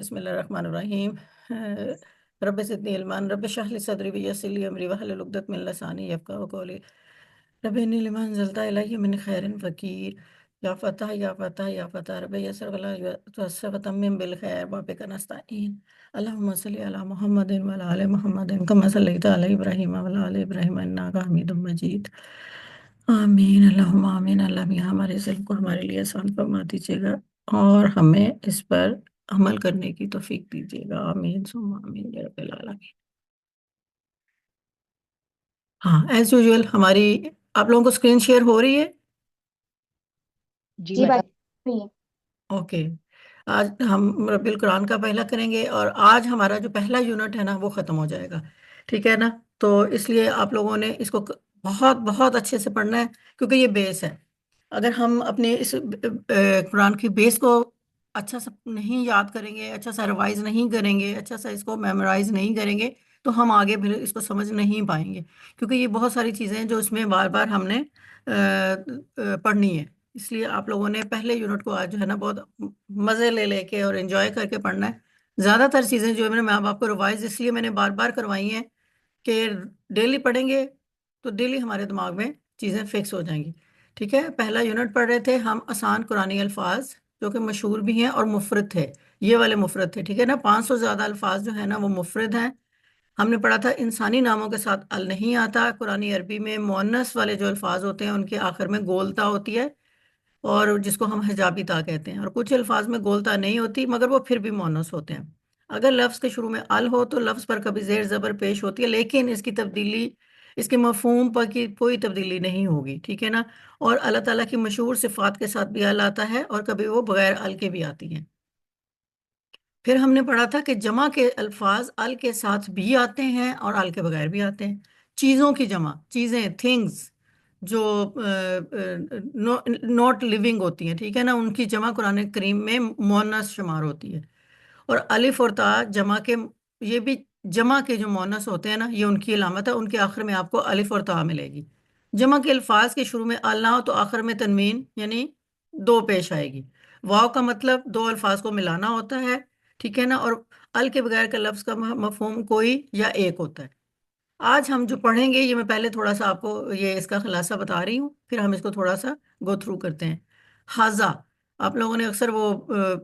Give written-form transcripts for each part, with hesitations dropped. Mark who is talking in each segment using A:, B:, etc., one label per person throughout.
A: بسم اللہ الرحمن الرحیم۔ رب زدنی علما رب اشرح لي صدری ویسر لي امری واحلل عقدۃ من لسانی یفقهوا قولی رب انی لما انزلت الی من خیر فقیر یا فتح یا فتح یا فتح رب یسر ولا تعسر وتمم بالخیر وبک نستعین اللهم صل علی محمد وعلی آل محمد کما صلیت علی ابراہیم وعلی آل ابراہیم انک حمید مجید۔ آمین اللہم آمین۔ اللہ میاں ہمارے ظلم کو ہمارے لیے آسان فرما دیجیے گا اور ہمیں اس پر عمل کرنے کی توفیق دیجیے گا۔ آمین ثم آمین یا رب العالمین۔ ہاں ایز یوزول ہماری آپ لوگوں کو اسکرین شیئر ہو رہی ہے؟
B: جی
C: جی
B: میڈم۔
C: بھائی
A: اوکے، آج ہم رب القرآن کا پہلا کریں گے اور آج ہمارا جو پہلا یونٹ ہے نا وہ ختم ہو جائے گا، ٹھیک ہے نا؟ تو اس لیے آپ لوگوں نے اس کو بہت بہت اچھے سے پڑھنا ہے کیونکہ یہ بیس ہے۔ اگر ہم اپنے اس قرآن کی بیس کو اچھا سا نہیں یاد کریں گے، اچھا سا ریوائز نہیں کریں گے، اچھا سا اس کو میمورائز نہیں کریں گے تو ہم آگے پھر اس کو سمجھ نہیں پائیں گے، کیونکہ یہ بہت ساری چیزیں ہیں جو اس میں بار بار ہم نے پڑھنی ہے۔ اس لیے آپ لوگوں نے پہلے یونٹ کو آج جو ہے نا بہت مزے لے لے کے اور انجوائے کر کے پڑھنا ہے۔ زیادہ تر چیزیں جو ہے میں آپ کو ریوائز اس لیے میں نے بار بار کروائی ہیں کہ ڈیلی پڑھیں گے تو ڈیلی ہمارے دماغ میں چیزیں فکس ہو جائیں گی، ٹھیک ہے؟ پہلا یونٹ پڑھ رہے تھے ہم آسان قرآنی الفاظ جو کہ مشہور بھی ہیں اور مفرد تھے، یہ والے مفرد تھے، ٹھیک ہے نا؟ 500 زیادہ الفاظ جو ہے نا وہ مفرد ہیں۔ ہم نے پڑھا تھا انسانی ناموں کے ساتھ ال نہیں آتا، قرآنی عربی میں مؤنث والے جو الفاظ ہوتے ہیں ان کے آخر میں گولتا ہوتی ہے اور جس کو ہم حجابی تا کہتے ہیں، اور کچھ الفاظ میں گولتا نہیں ہوتی مگر وہ پھر بھی مؤنث ہوتے ہیں۔ اگر لفظ کے شروع میں ال ہو تو لفظ پر کبھی زیر زبر پیش ہوتی ہے، لیکن اس کی تبدیلی اس کے مفہوم پر کی کوئی تبدیلی نہیں ہوگی، ٹھیک ہے نا؟ اور اللہ تعالیٰ کی مشہور صفات کے ساتھ بھی ال آتا ہے اور کبھی وہ بغیر ال کے بھی آتی ہیں۔ پھر ہم نے پڑھا تھا کہ جمع کے الفاظ ال کے ساتھ بھی آتے ہیں اور ال کے بغیر بھی آتے ہیں۔ چیزوں کی جمع، چیزیں، تھنگز جو ناٹ لیونگ ہوتی ہیں، ٹھیک ہے نا، ان کی جمع قرآن کریم میں مؤنث شمار ہوتی ہے۔ اور الف اور تا جمع کے، یہ بھی جمع کے جو مؤنث ہوتے ہیں نا یہ ان کی علامت ہے، ان کے آخر میں آپ کو الف اور تا ملے گی۔ جمع کے الفاظ کے شروع میں ال نہ ہو تو آخر میں تنوین یعنی دو پیش آئے گی۔ واو کا مطلب دو الفاظ کو ملانا ہوتا ہے، ٹھیک ہے نا؟ اور ال کے بغیر کا لفظ کا مفہوم کوئی یا ایک ہوتا ہے۔ آج ہم جو پڑھیں گے یہ میں پہلے تھوڑا سا آپ کو یہ اس کا خلاصہ بتا رہی ہوں، پھر ہم اس کو تھوڑا سا گو تھرو کرتے ہیں۔ حاضہ، آپ لوگوں نے اکثر وہ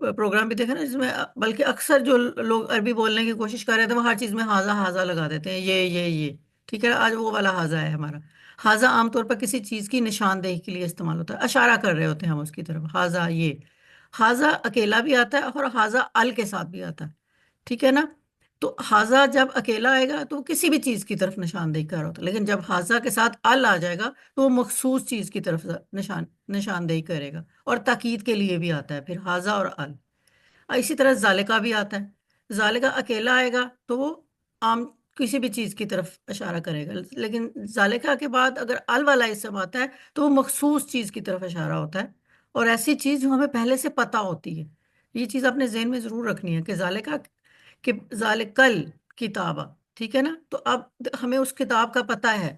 A: پروگرام بھی دیکھا نا جس میں، بلکہ اکثر جو لوگ عربی بولنے کی کوشش کر رہے تھے وہ ہر چیز میں حاضہ حاضہ لگا دیتے ہیں، یہ ٹھیک ہے، آج وہ والا حاضہ ہے ہمارا۔ حاضہ عام طور پر کسی چیز کی نشاندہی کے لیے استعمال ہوتا ہے، اشارہ کر رہے ہوتے ہیں ہم اس کی طرف، حاضہ یہ۔ حاضہ اکیلا بھی آتا ہے اور حاضہ ال کے ساتھ بھی آتا ہے، ٹھیک ہے نا؟ تو حاضہ جب اکیلا آئے گا تو وہ کسی بھی چیز کی طرف نشاندہی کر رہا ہوتا ہے، لیکن جب حاضہ کے ساتھ ال آ جائے گا تو وہ مخصوص چیز کی طرف نشاندہی کرے گا، اور تاکید کے لیے بھی آتا ہے پھر حاضہ اور ال۔ اسی طرح ذالکہ بھی آتا ہے، ذالکہ اکیلا آئے گا تو وہ عام کسی بھی چیز کی طرف اشارہ کرے گا، لیکن ذالکہ کے بعد اگر ال والا اسم آتا ہے تو وہ مخصوص چیز کی طرف اشارہ ہوتا ہے، اور ایسی چیز جو ہمیں پہلے سے پتہ ہوتی ہے۔ یہ چیز اپنے ذہن میں ضرور رکھنی ہے کہ ذالکہ کہ ذالکل کتابہ، ٹھیک ہے نا؟ تو اب ہمیں اس کتاب کا پتہ ہے،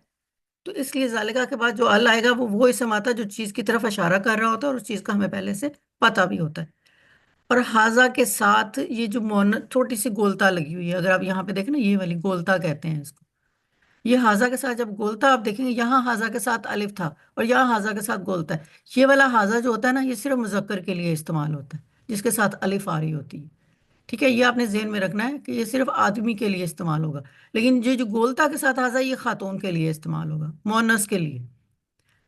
A: تو اس لیے ذالکہ کے بعد جو ال آئے گا وہ اسم آتا ہے جو چیز کی طرف اشارہ کر رہا ہوتا ہے اور اس چیز کا ہمیں پہلے سے پتہ بھی ہوتا ہے۔ اور حاضہ کے ساتھ یہ جو چھوٹی سی گولتا لگی ہوئی ہے، اگر آپ یہاں پہ دیکھیں نا، یہ والی گولتا کہتے ہیں اس کو۔ یہ حاضہ کے ساتھ جب گولتا آپ دیکھیں گے، یہاں حاضہ کے ساتھ الف تھا اور یہاں حاضہ کے ساتھ گولتا ہے۔ یہ والا حاضہ جو ہوتا ہے نا یہ صرف مذکر کے لیے استعمال ہوتا ہے جس کے ساتھ الف آ رہی ہوتی ہے، ٹھیک ہے؟ یہ آپ نے ذہن میں رکھنا ہے کہ یہ صرف آدمی کے لیے استعمال ہوگا، لیکن یہ جو گولتا کے ساتھ حاضہ یہ خاتون کے لیے استعمال ہوگا، مؤنث کے لیے،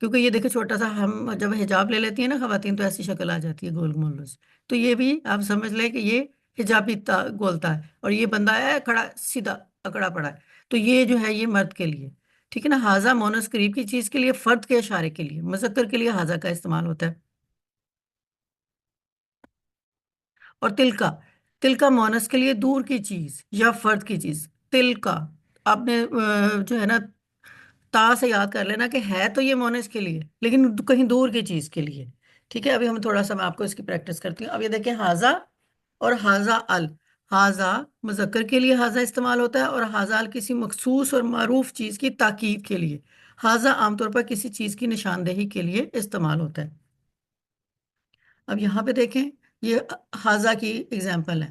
A: کیونکہ یہ دیکھیں چھوٹا سا، ہم جب حجاب لے لیتی ہیں نا خواتین تو ایسی شکل آ جاتی ہے گول مول سے، تو یہ بھی آپ سمجھ لیں کہ یہ حجابی گولتا ہے، اور یہ بندہ ہے کھڑا سیدھا اکڑا پڑا ہے، تو یہ جو ہے یہ مرد کے لیے، ٹھیک ہے نا؟ حاضہ مؤنث قریب کی چیز کے لیے، فرد کے اشارے کے لیے، مذکر کے لیے حاضہ کا استعمال ہوتا ہے۔ اور تلکا، تلکا مونس کے لیے دور کی چیز یا فرد کی چیز۔ تلکا آپ نے جو ہے نا تا سے یاد کر لینا کہ ہے تو یہ مونس کے لیے لیکن کہیں دور کی چیز کے لیے، ٹھیک ہے؟ ابھی ہم تھوڑا سا میں آپ کو اس کی پریکٹس کرتی ہوں۔ اب یہ دیکھیں حاضہ اور حاضہ ال۔ حاضہ مذکر کے لیے حاضہ استعمال ہوتا ہے اور حاضہ ال کسی مخصوص اور معروف چیز کی تاکید کے لیے۔ حاضہ عام طور پر کسی چیز کی نشاندہی کے لیے استعمال ہوتا ہے۔ اب یہاں پہ دیکھیں، یہ حاضہ کی اگزامپل ہے،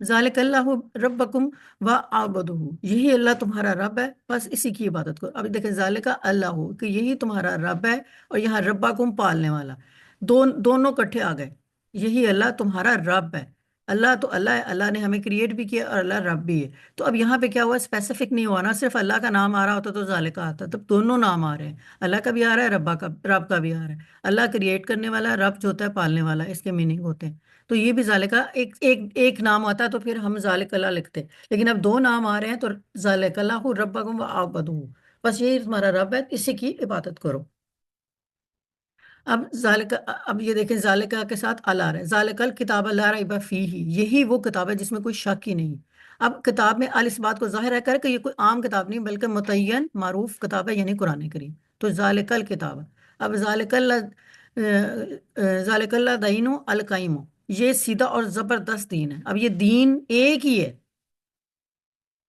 A: ذالک اللہ ربکم و آبدہ، یہی اللہ تمہارا رب ہے، بس اسی کی عبادت کرو۔ اب دیکھیں ذالک اللہ، کہ یہی تمہارا رب ہے، اور یہاں ربکم پالنے والا، دونوں کٹھے آ گئے، یہی اللہ تمہارا رب ہے۔ اللہ تو اللہ ہے، اللہ نے ہمیں کریٹ بھی کیا، اور اللہ رب بھی ہے۔ تو اب یہاں پہ کیا ہوا، اسپیسیفک نہیں ہوا نا، صرف اللہ کا نام آ رہا ہوتا تو ذالک آتا، تب دونوں نام آ رہے ہیں، اللہ کا بھی آ رہا ہے، رب کا بھی آ رہا ہے۔ اللہ کریٹ کرنے والا ہے، رب جو ہوتا ہے پالنے والا ہے، اس کے میننگ ہوتے ہیں۔ تو یہ بھی ذالکہ ایک ایک ایک نام آتا ہے تو پھر ہم ذالک اللہ لکھتے، لیکن اب دو نام آ رہے ہیں تو ذالک اللہ ربکم وعبدہ، بس یہی تمہارا رب ہے، اسی کی عبادت کرو۔ اب ذالک، اب یہ دیکھیں ذالکہ کے ساتھ اللہ آ رہا ہے، ذالک الکتاب لا ریب فیہ، یہی وہ کتاب ہے جس میں کوئی شک ہی نہیں۔ اب کتاب میں اس بات کو ظاہر ہے کر کہ یہ کوئی عام کتاب نہیں بلکہ متعین معروف کتاب ہے، یعنی قرآن کریم۔ تو ذالک الکتاب، اب ذالک اللہ دین القیم، یہ سیدھا اور زبردست دین ہے۔ اب یہ دین ایک ہی ہے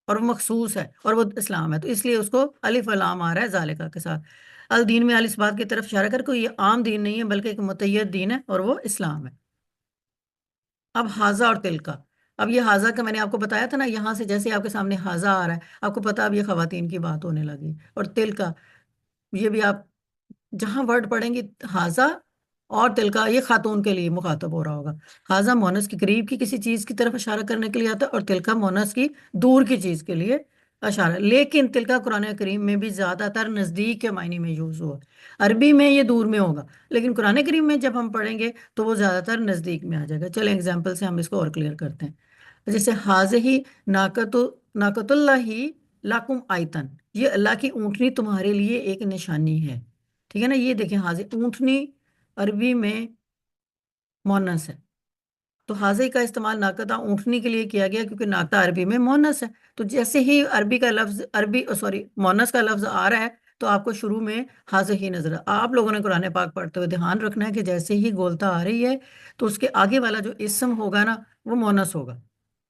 A: اور وہ مخصوص ہے، اور وہ اسلام ہے، تو اس لیے اس کو الف لام آ رہا ہے ذالکہ کے ساتھ۔ الدین میں اس بات کی طرف اشارہ کر کے یہ عام دین نہیں ہے بلکہ ایک متعید دین ہے، اور وہ اسلام ہے۔ اب حاضہ اور تلکا، اب یہ حاضہ کا میں نے آپ کو بتایا تھا نا، یہاں سے جیسے آپ کے سامنے حاضہ آ رہا ہے، آپ کو پتا اب یہ خواتین کی بات ہونے لگی، اور تلکا، یہ بھی آپ جہاں ورڈ پڑھیں گی، حاضہ اور تلکا، یہ خاتون کے لیے مخاطب ہو رہا ہوگا۔ حاضہ مونس کی قریب کی کسی چیز کی طرف اشارہ کرنے کے لیے آتا ہے، اور تلکا مونس کی دور کی چیز کے لیے اشارہ، لیکن تلکا قرآن کریم میں بھی زیادہ تر نزدیک کے معنی میں یوز ہوا، عربی میں یہ دور میں ہوگا، لیکن قرآن کریم میں جب ہم پڑھیں گے تو وہ زیادہ تر نزدیک میں آ جائے گا۔ چلیں اگزامپل سے ہم اس کو اور کلیئر کرتے ہیں، جیسے حاضہ ناقۃ اللہ لاکم آیتن، یہ اللہ کی اونٹنی تمہارے لیے ایک نشانی ہے، ٹھیک ہے نا۔ یہ دیکھیں حاضر اونٹنی عربی میں مونس ہے، تو حاضر کا استعمال ناقدہ اونٹنی کے لیے کیا گیا کیونکہ ناقدہ عربی میں مونس ہے۔ تو جیسے ہی عربی کا لفظ، مونس کا لفظ آ رہا ہے تو آپ کو شروع میں حاضر ہی نظر آپ لوگوں نے قرآن پاک پڑھتے ہوئے دھیان رکھنا ہے کہ جیسے ہی گولتا آ رہی ہے تو اس کے آگے والا جو اسم ہوگا نا وہ مونس ہوگا،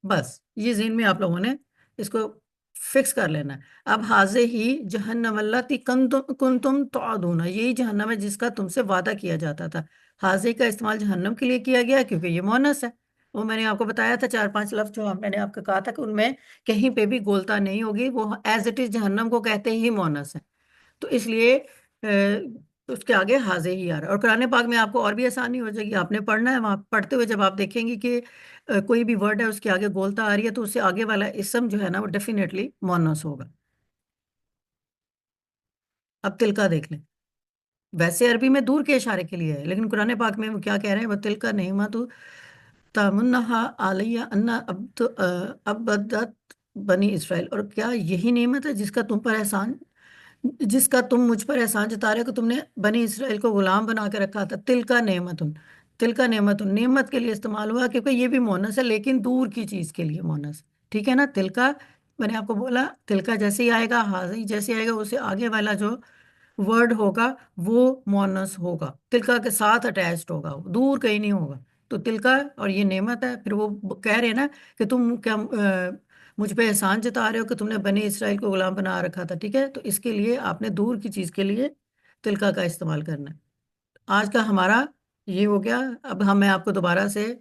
A: بس یہ ذہن میں آپ لوگوں نے اس کو فکس کر لینا ہے۔ اب حاضر ہی جہنم اللاتی کنتم توعدون، یہی جہنم ہے جس کا تم سے وعدہ کیا جاتا تھا۔ حاضر کا استعمال جہنم کے لیے کیا گیا کیونکہ یہ مونس ہے، وہ میں نے آپ کو بتایا تھا، چار پانچ لفظ جو میں نے آپ کو کہا تھا کہ ان میں کہیں پہ بھی گولتا نہیں ہوگی، وہ ایز اٹ از جہنم کو کہتے ہی مونس ہے، تو اس لیے اس کے آگے حاضر ہی آ رہا ہے۔ اور قرآن پاک میں آپ کو اور بھی آسانی ہو جائے گی، آپ نے پڑھنا ہے، وہاں پڑھتے ہوئے جب آپ دیکھیں گی کہ کوئی بھی ورڈ ہے اس کے آگے گولتا آ رہی ہے تو اس سے آگے والا اسم جو ہے نا وہ ڈیفینیٹلی مونس ہوگا۔ اب تلکا دیکھ لیں، ویسے عربی میں دور کے اشارے کے لیے ہے، لیکن قرآن پاک میں وہ کیا کہہ رہے ہیں، وہ تلکا نعمت تمنہا علیہ ان عبدت بنی اسرائیل، اور کیا یہی نعمت ہے جس کا تم مجھ پر احسان جتا رہے ہو کہ تم نے بنی اسرائیل کو غلام بنا کے رکھا تھا۔ تل کا نعمت کے لیے استعمال ہوا کیونکہ یہ بھی مونس ہے لیکن دور کی چیز کے لیے مونس، ٹھیک ہے نا۔ تل کا، میں نے آپ کو بولا تل کا جیسے ہی آئے گا، حاضر جیسے ہی آئے گا، اسے آگے والا جو ورڈ ہوگا وہ مونس ہوگا، تلکا کے ساتھ اٹیچڈ ہوگا، وہ دور کہیں نہیں ہوگا۔ تو تلکا اور یہ نعمت ہے، پھر وہ کہہ رہے ہیں نا کہ تم کیا مجھ پہ احسان جتا رہے ہو کہ تم نے بنی اسرائیل کو غلام بنا رکھا تھا، ٹھیک ہے، تو اس کے لیے آپ نے دور کی چیز کے لیے تلکا کا استعمال کرنا ہے۔ آج کا ہمارا یہ ہو گیا، اب میں آپ کو دوبارہ سے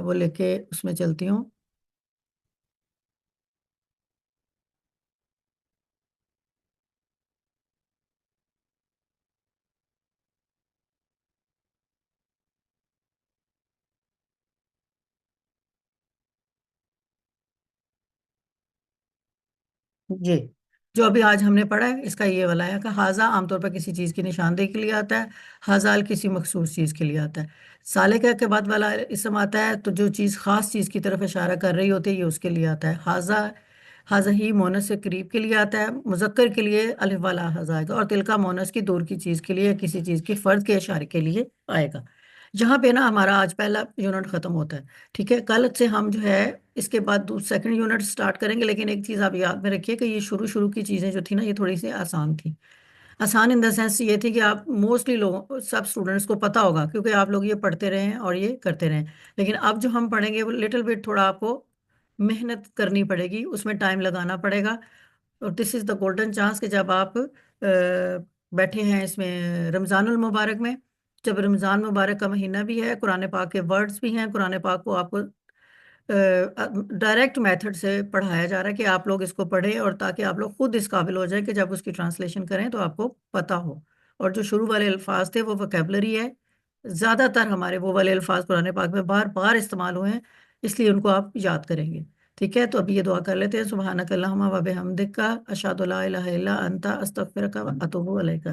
A: وہ لے کے اس میں چلتی ہوں۔ جی، جو ابھی آج ہم نے پڑھا ہے اس کا یہ والا ہے کہ حاضہ عام طور پر کسی چیز کی نشاندہی کے لیے آتا ہے، حاضال کسی مخصوص چیز کے لیے آتا ہے۔ سالکہ کے بعد والا اسم آتا ہے تو جو چیز خاص چیز کی طرف اشارہ کر رہی ہوتی ہے یہ اس کے لیے آتا ہے۔ حاضہ ہی مونس سے قریب کے لیے آتا ہے، مذکر کے لیے الف والا حاضہ آئے گا، اور تلکا مونس کی دور کی چیز کے لیے کسی چیز کی فرد کے اشارے کے لیے آئے گا۔ جہاں پہ نا ہمارا آج پہلا یونٹ ختم ہوتا ہے، ٹھیک ہے، کل سے ہم جو ہے اس کے بعد سیکنڈ یونٹ سٹارٹ کریں گے، لیکن ایک چیز آپ یاد میں رکھیے کہ یہ شروع کی چیزیں جو تھی نا یہ تھوڑی سی آسان تھی۔ آسان ان دا سینس یہ تھی کہ آپ موسٹلی لوگوں سب اسٹوڈنٹس کو پتہ ہوگا کیونکہ آپ لوگ یہ پڑھتے رہے ہیں اور یہ کرتے رہے ہیں، لیکن اب جو ہم پڑھیں گے وہ لٹل بٹ تھوڑا آپ کو محنت کرنی پڑے گی، اس میں ٹائم لگانا پڑے گا، اور دس از دا گولڈن چانس کہ جب آپ بیٹھے ہیں اس میں رمضان المبارک میں، جب رمضان مبارک کا مہینہ بھی ہے، قرآن پاک کے ورڈز بھی ہیں، قرآن پاک کو آپ کو ڈائریکٹ میتھڈ سے پڑھایا جا رہا ہے کہ آپ لوگ اس کو پڑھیں، اور تاکہ آپ لوگ خود اس قابل ہو جائیں کہ جب اس کی ٹرانسلیشن کریں تو آپ کو پتہ ہو۔ اور جو شروع والے الفاظ تھے وہ وکیبلری ہے، زیادہ تر ہمارے وہ والے الفاظ قرآن پاک میں بار بار استعمال ہوئے ہیں، اس لیے ان کو آپ یاد کریں گے۔ ٹھیک ہے، تو ابھی یہ دعا کر لیتے ہیں، سبحانک اللہم و بحمدک، اشہد لا الہ الا انت، استغفرک و اتوب الیک۔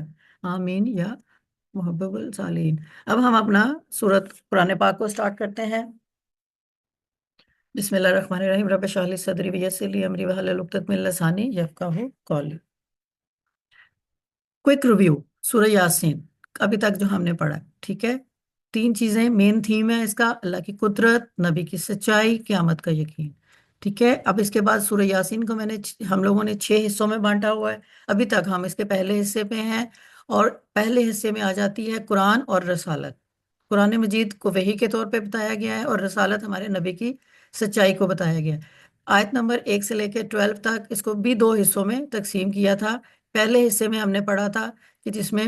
A: آمین یا محبب الصالحین۔ اب ہم اپنا سورت قرآن پاک کو سٹارٹ کرتے ہیں۔ بسم اللہ الرحمن الرحیم، رب اشرح لی صدری ویسر لی امری واحلل عقدۃ من لسانی یفقہوا قولی۔ کوئک ریویو سورہ یاسین ابھی تک جو ہم نے پڑھا ہے، ٹھیک ہے۔ 3 چیزیں مین تھیم ہے اس کا: اللہ کی قدرت، نبی کی سچائی، قیامت کا یقین۔ ٹھیک ہے، اب اس کے بعد سورہ یاسین کو ہم لوگوں نے 6 حصوں میں بانٹا ہوا ہے۔ ابھی تک ہم اس کے پہلے حصے پہ ہیں، اور پہلے حصے میں آ جاتی ہے قرآن اور رسالت۔ قرآن مجید کو وحی کے طور پہ بتایا گیا ہے، اور رسالت ہمارے نبی کی سچائی کو بتایا گیا ہے۔ آیت نمبر 1 سے لے کے 12 تک اس کو بھی 2 حصوں میں تقسیم کیا تھا۔ پہلے حصے میں ہم نے پڑھا تھا کہ جس میں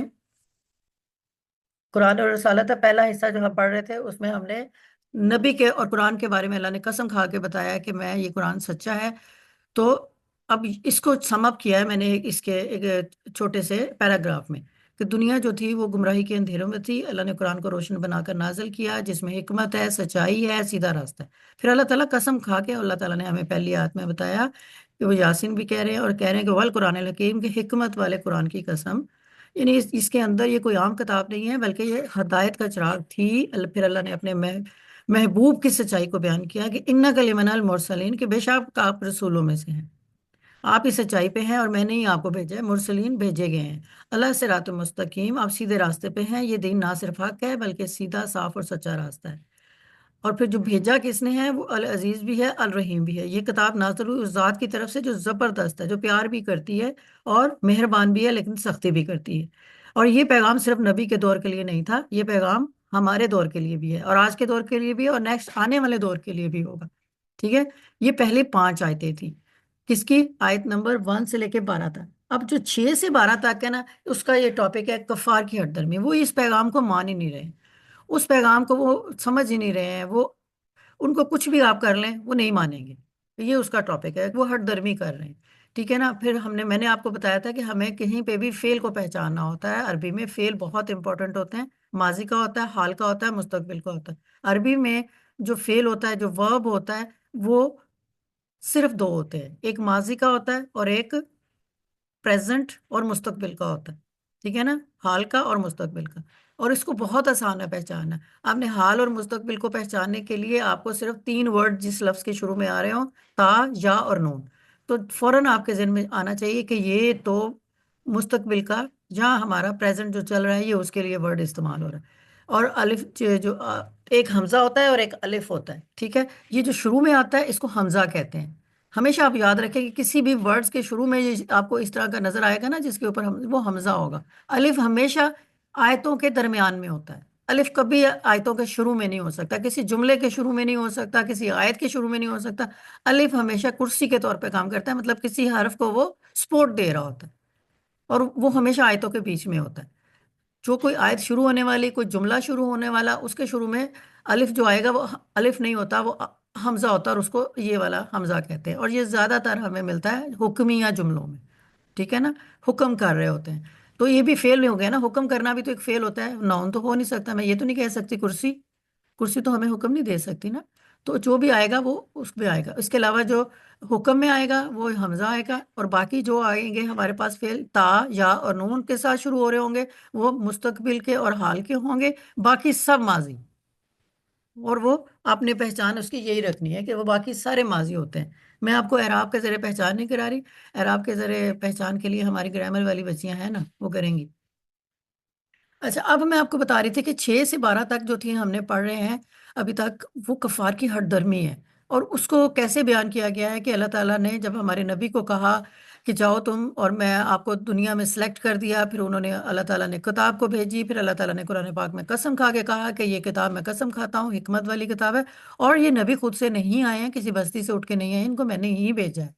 A: قرآن اور رسالت ہے، پہلا حصہ جو ہم پڑھ رہے تھے اس میں ہم نے نبی کے اور قرآن کے بارے میں اللہ نے قسم کھا کے بتایا کہ میں یہ قرآن سچا ہے۔ تو اب اس کو سم اپ کیا ہے میں نے اس کے ایک چھوٹے سے پیراگراف میں، کہ دنیا جو تھی وہ گمراہی کے اندھیروں میں تھی، اللہ نے قرآن کو روشن بنا کر نازل کیا جس میں حکمت ہے، سچائی ہے، سیدھا راستہ ہے۔ پھر اللہ تعالیٰ قسم کھا کے اللہ تعالیٰ نے ہمیں پہلی آیت میں بتایا کہ وہ یاسین بھی کہہ رہے ہیں اور کہہ رہے ہیں کہ والقرآن الحکیم، کہ حکمت والے قرآن کی قسم، یعنی اس کے اندر یہ کوئی عام کتاب نہیں ہے بلکہ یہ ہدایت کا چراغ تھی۔ پھر اللہ نے اپنے محبوب کی سچائی کو بیان کیا کہ انک لمن المرسلین، کہ بے شک آپ رسولوں میں سے ہیں، آپ اس سچائی پہ ہیں اور میں نے ہی آپ کو بھیجا ہے، مرسلین بھیجے گئے ہیں۔ اللہ صراط مستقیم، آپ سیدھے راستے پہ ہیں، یہ دین نہ صرف حق ہے بلکہ سیدھا، صاف اور سچا راستہ ہے۔ اور پھر جو بھیجا کس نے ہے، وہ العزیز بھی ہے، الرحیم بھی ہے۔ یہ کتاب نازل ہوئی اس ذات کی طرف سے جو زبردست ہے، جو پیار بھی کرتی ہے اور مہربان بھی ہے لیکن سختی بھی کرتی ہے۔ اور یہ پیغام صرف نبی کے دور کے لیے نہیں تھا، یہ پیغام ہمارے دور کے لیے بھی ہے، اور آج کے دور کے لیے بھی ہے، اور نیکسٹ آنے والے دور کے لیے بھی ہوگا۔ ٹھیک ہے، یہ پہلے 5 آیتیں تھیں، کس کی؟ آیت نمبر 1 سے لے کے 12 تک۔ اب جو 6 سے 12 تک ہے نا، اس کا یہ ٹاپک ہے کفار کی ہٹ درمی۔ وہ اس پیغام کو مان ہی نہیں رہے، اس پیغام کو وہ سمجھ ہی نہیں رہے ہیں، وہ ان کو کچھ بھی آپ کر لیں وہ نہیں مانیں گے، یہ اس کا ٹاپک ہے، وہ ہٹ درمی کر رہے ہیں۔ ٹھیک ہے نا، پھر میں نے آپ کو بتایا تھا کہ ہمیں کہیں پہ بھی فعل کو پہچاننا ہوتا ہے۔ عربی میں فعل بہت امپورٹنٹ ہوتے ہیں، ماضی کا ہوتا ہے، حال کا ہوتا ہے، مستقبل کا ہوتا ہے۔ عربی میں جو فعل ہوتا ہے، جو ورب ہوتا ہے، وہ صرف 2 ہوتے ہیں، ایک ماضی کا ہوتا ہے اور ایک پریزنٹ اور مستقبل کا ہوتا ہے۔ ٹھیک ہے نا، حال کا اور مستقبل کا، اور اس کو بہت آسان ہے پہچاننا۔ آپ نے حال اور مستقبل کو پہچاننے کے لیے آپ کو صرف 3 ورڈ جس لفظ کے شروع میں آ رہے ہوں، تا، یا اور نون، تو فوراً آپ کے ذہن میں آنا چاہیے کہ یہ تو مستقبل کا یا ہمارا پریزنٹ جو چل رہا ہے، یہ اس کے لیے ورڈ استعمال ہو رہا ہے۔ اور الف جو ایک حمزہ ہوتا ہے اور ایک الف ہوتا ہے، ٹھیک ہے، یہ جو شروع میں آتا ہے اس کو حمزہ کہتے ہیں۔ ہمیشہ آپ یاد رکھیں کہ کسی بھی ورڈز کے شروع میں یہ آپ کو اس طرح کا نظر آئے گا نا جس کے اوپر وہ حمزہ ہوگا۔ الف ہمیشہ آیتوں کے درمیان میں ہوتا ہے، الف کبھی آیتوں کے شروع میں نہیں ہو سکتا، کسی جملے کے شروع میں نہیں ہو سکتا، کسی آیت کے شروع میں نہیں ہو سکتا۔ الف ہمیشہ کرسی کے طور پہ کام کرتا ہے، مطلب کسی حرف کو وہ سپورٹ دے رہا ہوتا ہے، اور وہ ہمیشہ آیتوں کے بیچ میں ہوتا ہے۔ جو کوئی آیت شروع ہونے والی، کوئی جملہ شروع ہونے والا، اس کے شروع میں الف جو آئے گا وہ الف نہیں ہوتا، وہ حمزہ ہوتا ہے، اور اس کو یہ والا حمزہ کہتے ہیں۔ اور یہ زیادہ تر ہمیں ملتا ہے حکمیہ جملوں میں، ٹھیک ہے نا، حکم کر رہے ہوتے ہیں، تو یہ بھی فعل ہو گیا نا، حکم کرنا بھی تو ایک فعل ہوتا ہے، ناؤن تو ہو نہیں سکتا۔ میں یہ تو نہیں کہہ سکتی کرسی، کرسی تو ہمیں حکم نہیں دے سکتی نا، تو جو بھی آئے گا وہ اس میں آئے گا۔ اس کے علاوہ جو حکم میں آئے گا وہ حمزہ آئے گا، اور باقی جو آئیں گے ہمارے پاس فعل تا، یا اور نون کے ساتھ شروع ہو رہے ہوں گے، وہ مستقبل کے اور حال کے ہوں گے، باقی سب ماضی۔ اور وہ آپ نے پہچان اس کی یہی رکھنی ہے کہ وہ باقی سارے ماضی ہوتے ہیں۔ میں آپ کو اعراب کے ذریعے پہچان نہیں کرا رہی، اعراب کے ذریعے پہچان کے لیے ہماری گرامر والی بچیاں ہیں نا، وہ کریں گی۔ اچھا، اب میں آپ کو بتا رہی تھی کہ 6 سے 12 تک جو تھی ہم نے پڑھ رہے ہیں ابھی تک، وہ کفار کی ہٹ درمی ہے، اور اس کو کیسے بیان کیا گیا ہے کہ اللہ تعالیٰ نے جب ہمارے نبی کو کہا کہ جاؤ تم، اور میں آپ کو دنیا میں سلیکٹ کر دیا، پھر انہوں نے اللہ تعالیٰ نے کتاب کو بھیجی، پھر اللہ تعالیٰ نے قرآن پاک میں قسم کھا کے کہا کہ یہ کتاب میں قسم کھاتا ہوں حکمت والی کتاب ہے، اور یہ نبی خود سے نہیں آئے ہیں، کسی بستی سے اٹھ کے نہیں آئے ہیں، ان کو میں نے ہی بھیجا ہے۔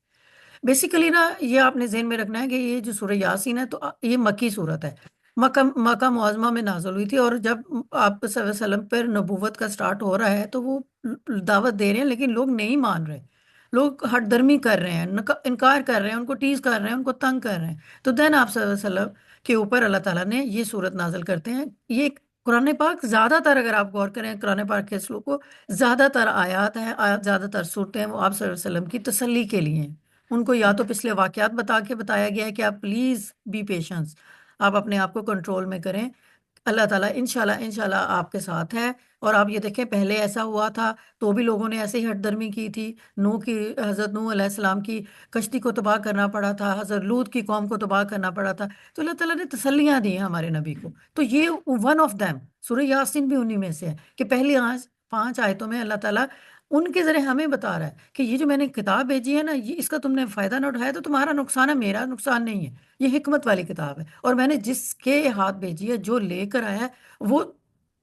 A: بیسیکلی نا، یہ آپ نے ذہن میں رکھنا ہے کہ یہ جو سورہ یاسین ہے تو یہ مکی صورت ہے، مکہ مکہ معظمہ میں نازل ہوئی تھی، اور جب آپ صلی اللہ علیہ وسلم پر نبوت کا سٹارٹ ہو رہا ہے تو وہ دعوت دے رہے ہیں، لیکن لوگ نہیں مان رہے، لوگ ہٹ درمی کر رہے ہیں، انکار کر رہے ہیں، ان کو ٹیز کر رہے ہیں، ان کو تنگ کر رہے ہیں۔ تو دین آپ صلی اللہ علیہ وسلم کے اوپر اللہ تعالیٰ نے یہ صورت نازل کرتے ہیں۔ یہ قرآن پاک زیادہ تر، اگر آپ غور کریں قرآن پاک کے اسلوب کو، زیادہ تر آیات ہیں، آیات زیادہ تر صورتیں ہیں، وہ آپ صلی اللہ علیہ وسلم کی تسلی کے لیے ہیں۔ ان کو یا تو پچھلے واقعات بتا کے بتایا گیا ہے کہ آپ پلیز بی پیشنس، آپ اپنے آپ کو کنٹرول میں کریں، اللہ تعالیٰ انشاءاللہ آپ کے ساتھ ہے۔ اور آپ یہ دیکھیں پہلے ایسا ہوا تھا تو بھی لوگوں نے ایسے ہی ہٹ درمی کی تھی، حضرت نوح علیہ السلام کی کشتی کو تباہ کرنا پڑا تھا، حضرت لوط کی قوم کو تباہ کرنا پڑا تھا، تو اللہ تعالیٰ نے تسلیاں دی ہیں ہمارے نبی کو۔ تو یہ ون آف دیم، سورہ یاسین بھی انہی میں سے ہے، کہ پہلی 5 آیتوں میں اللہ تعالیٰ ان کے ذریعے ہمیں بتا رہا ہے کہ یہ جو میں نے کتاب بھیجی ہے نا، یہ اس کا تم نے فائدہ نہ اٹھایا تو تمہارا نقصان ہے، میرا نقصان نہیں ہے، یہ حکمت والی کتاب ہے، اور میں نے جس کے ہاتھ بھیجی ہے، جو لے کر آیا ہے، وہ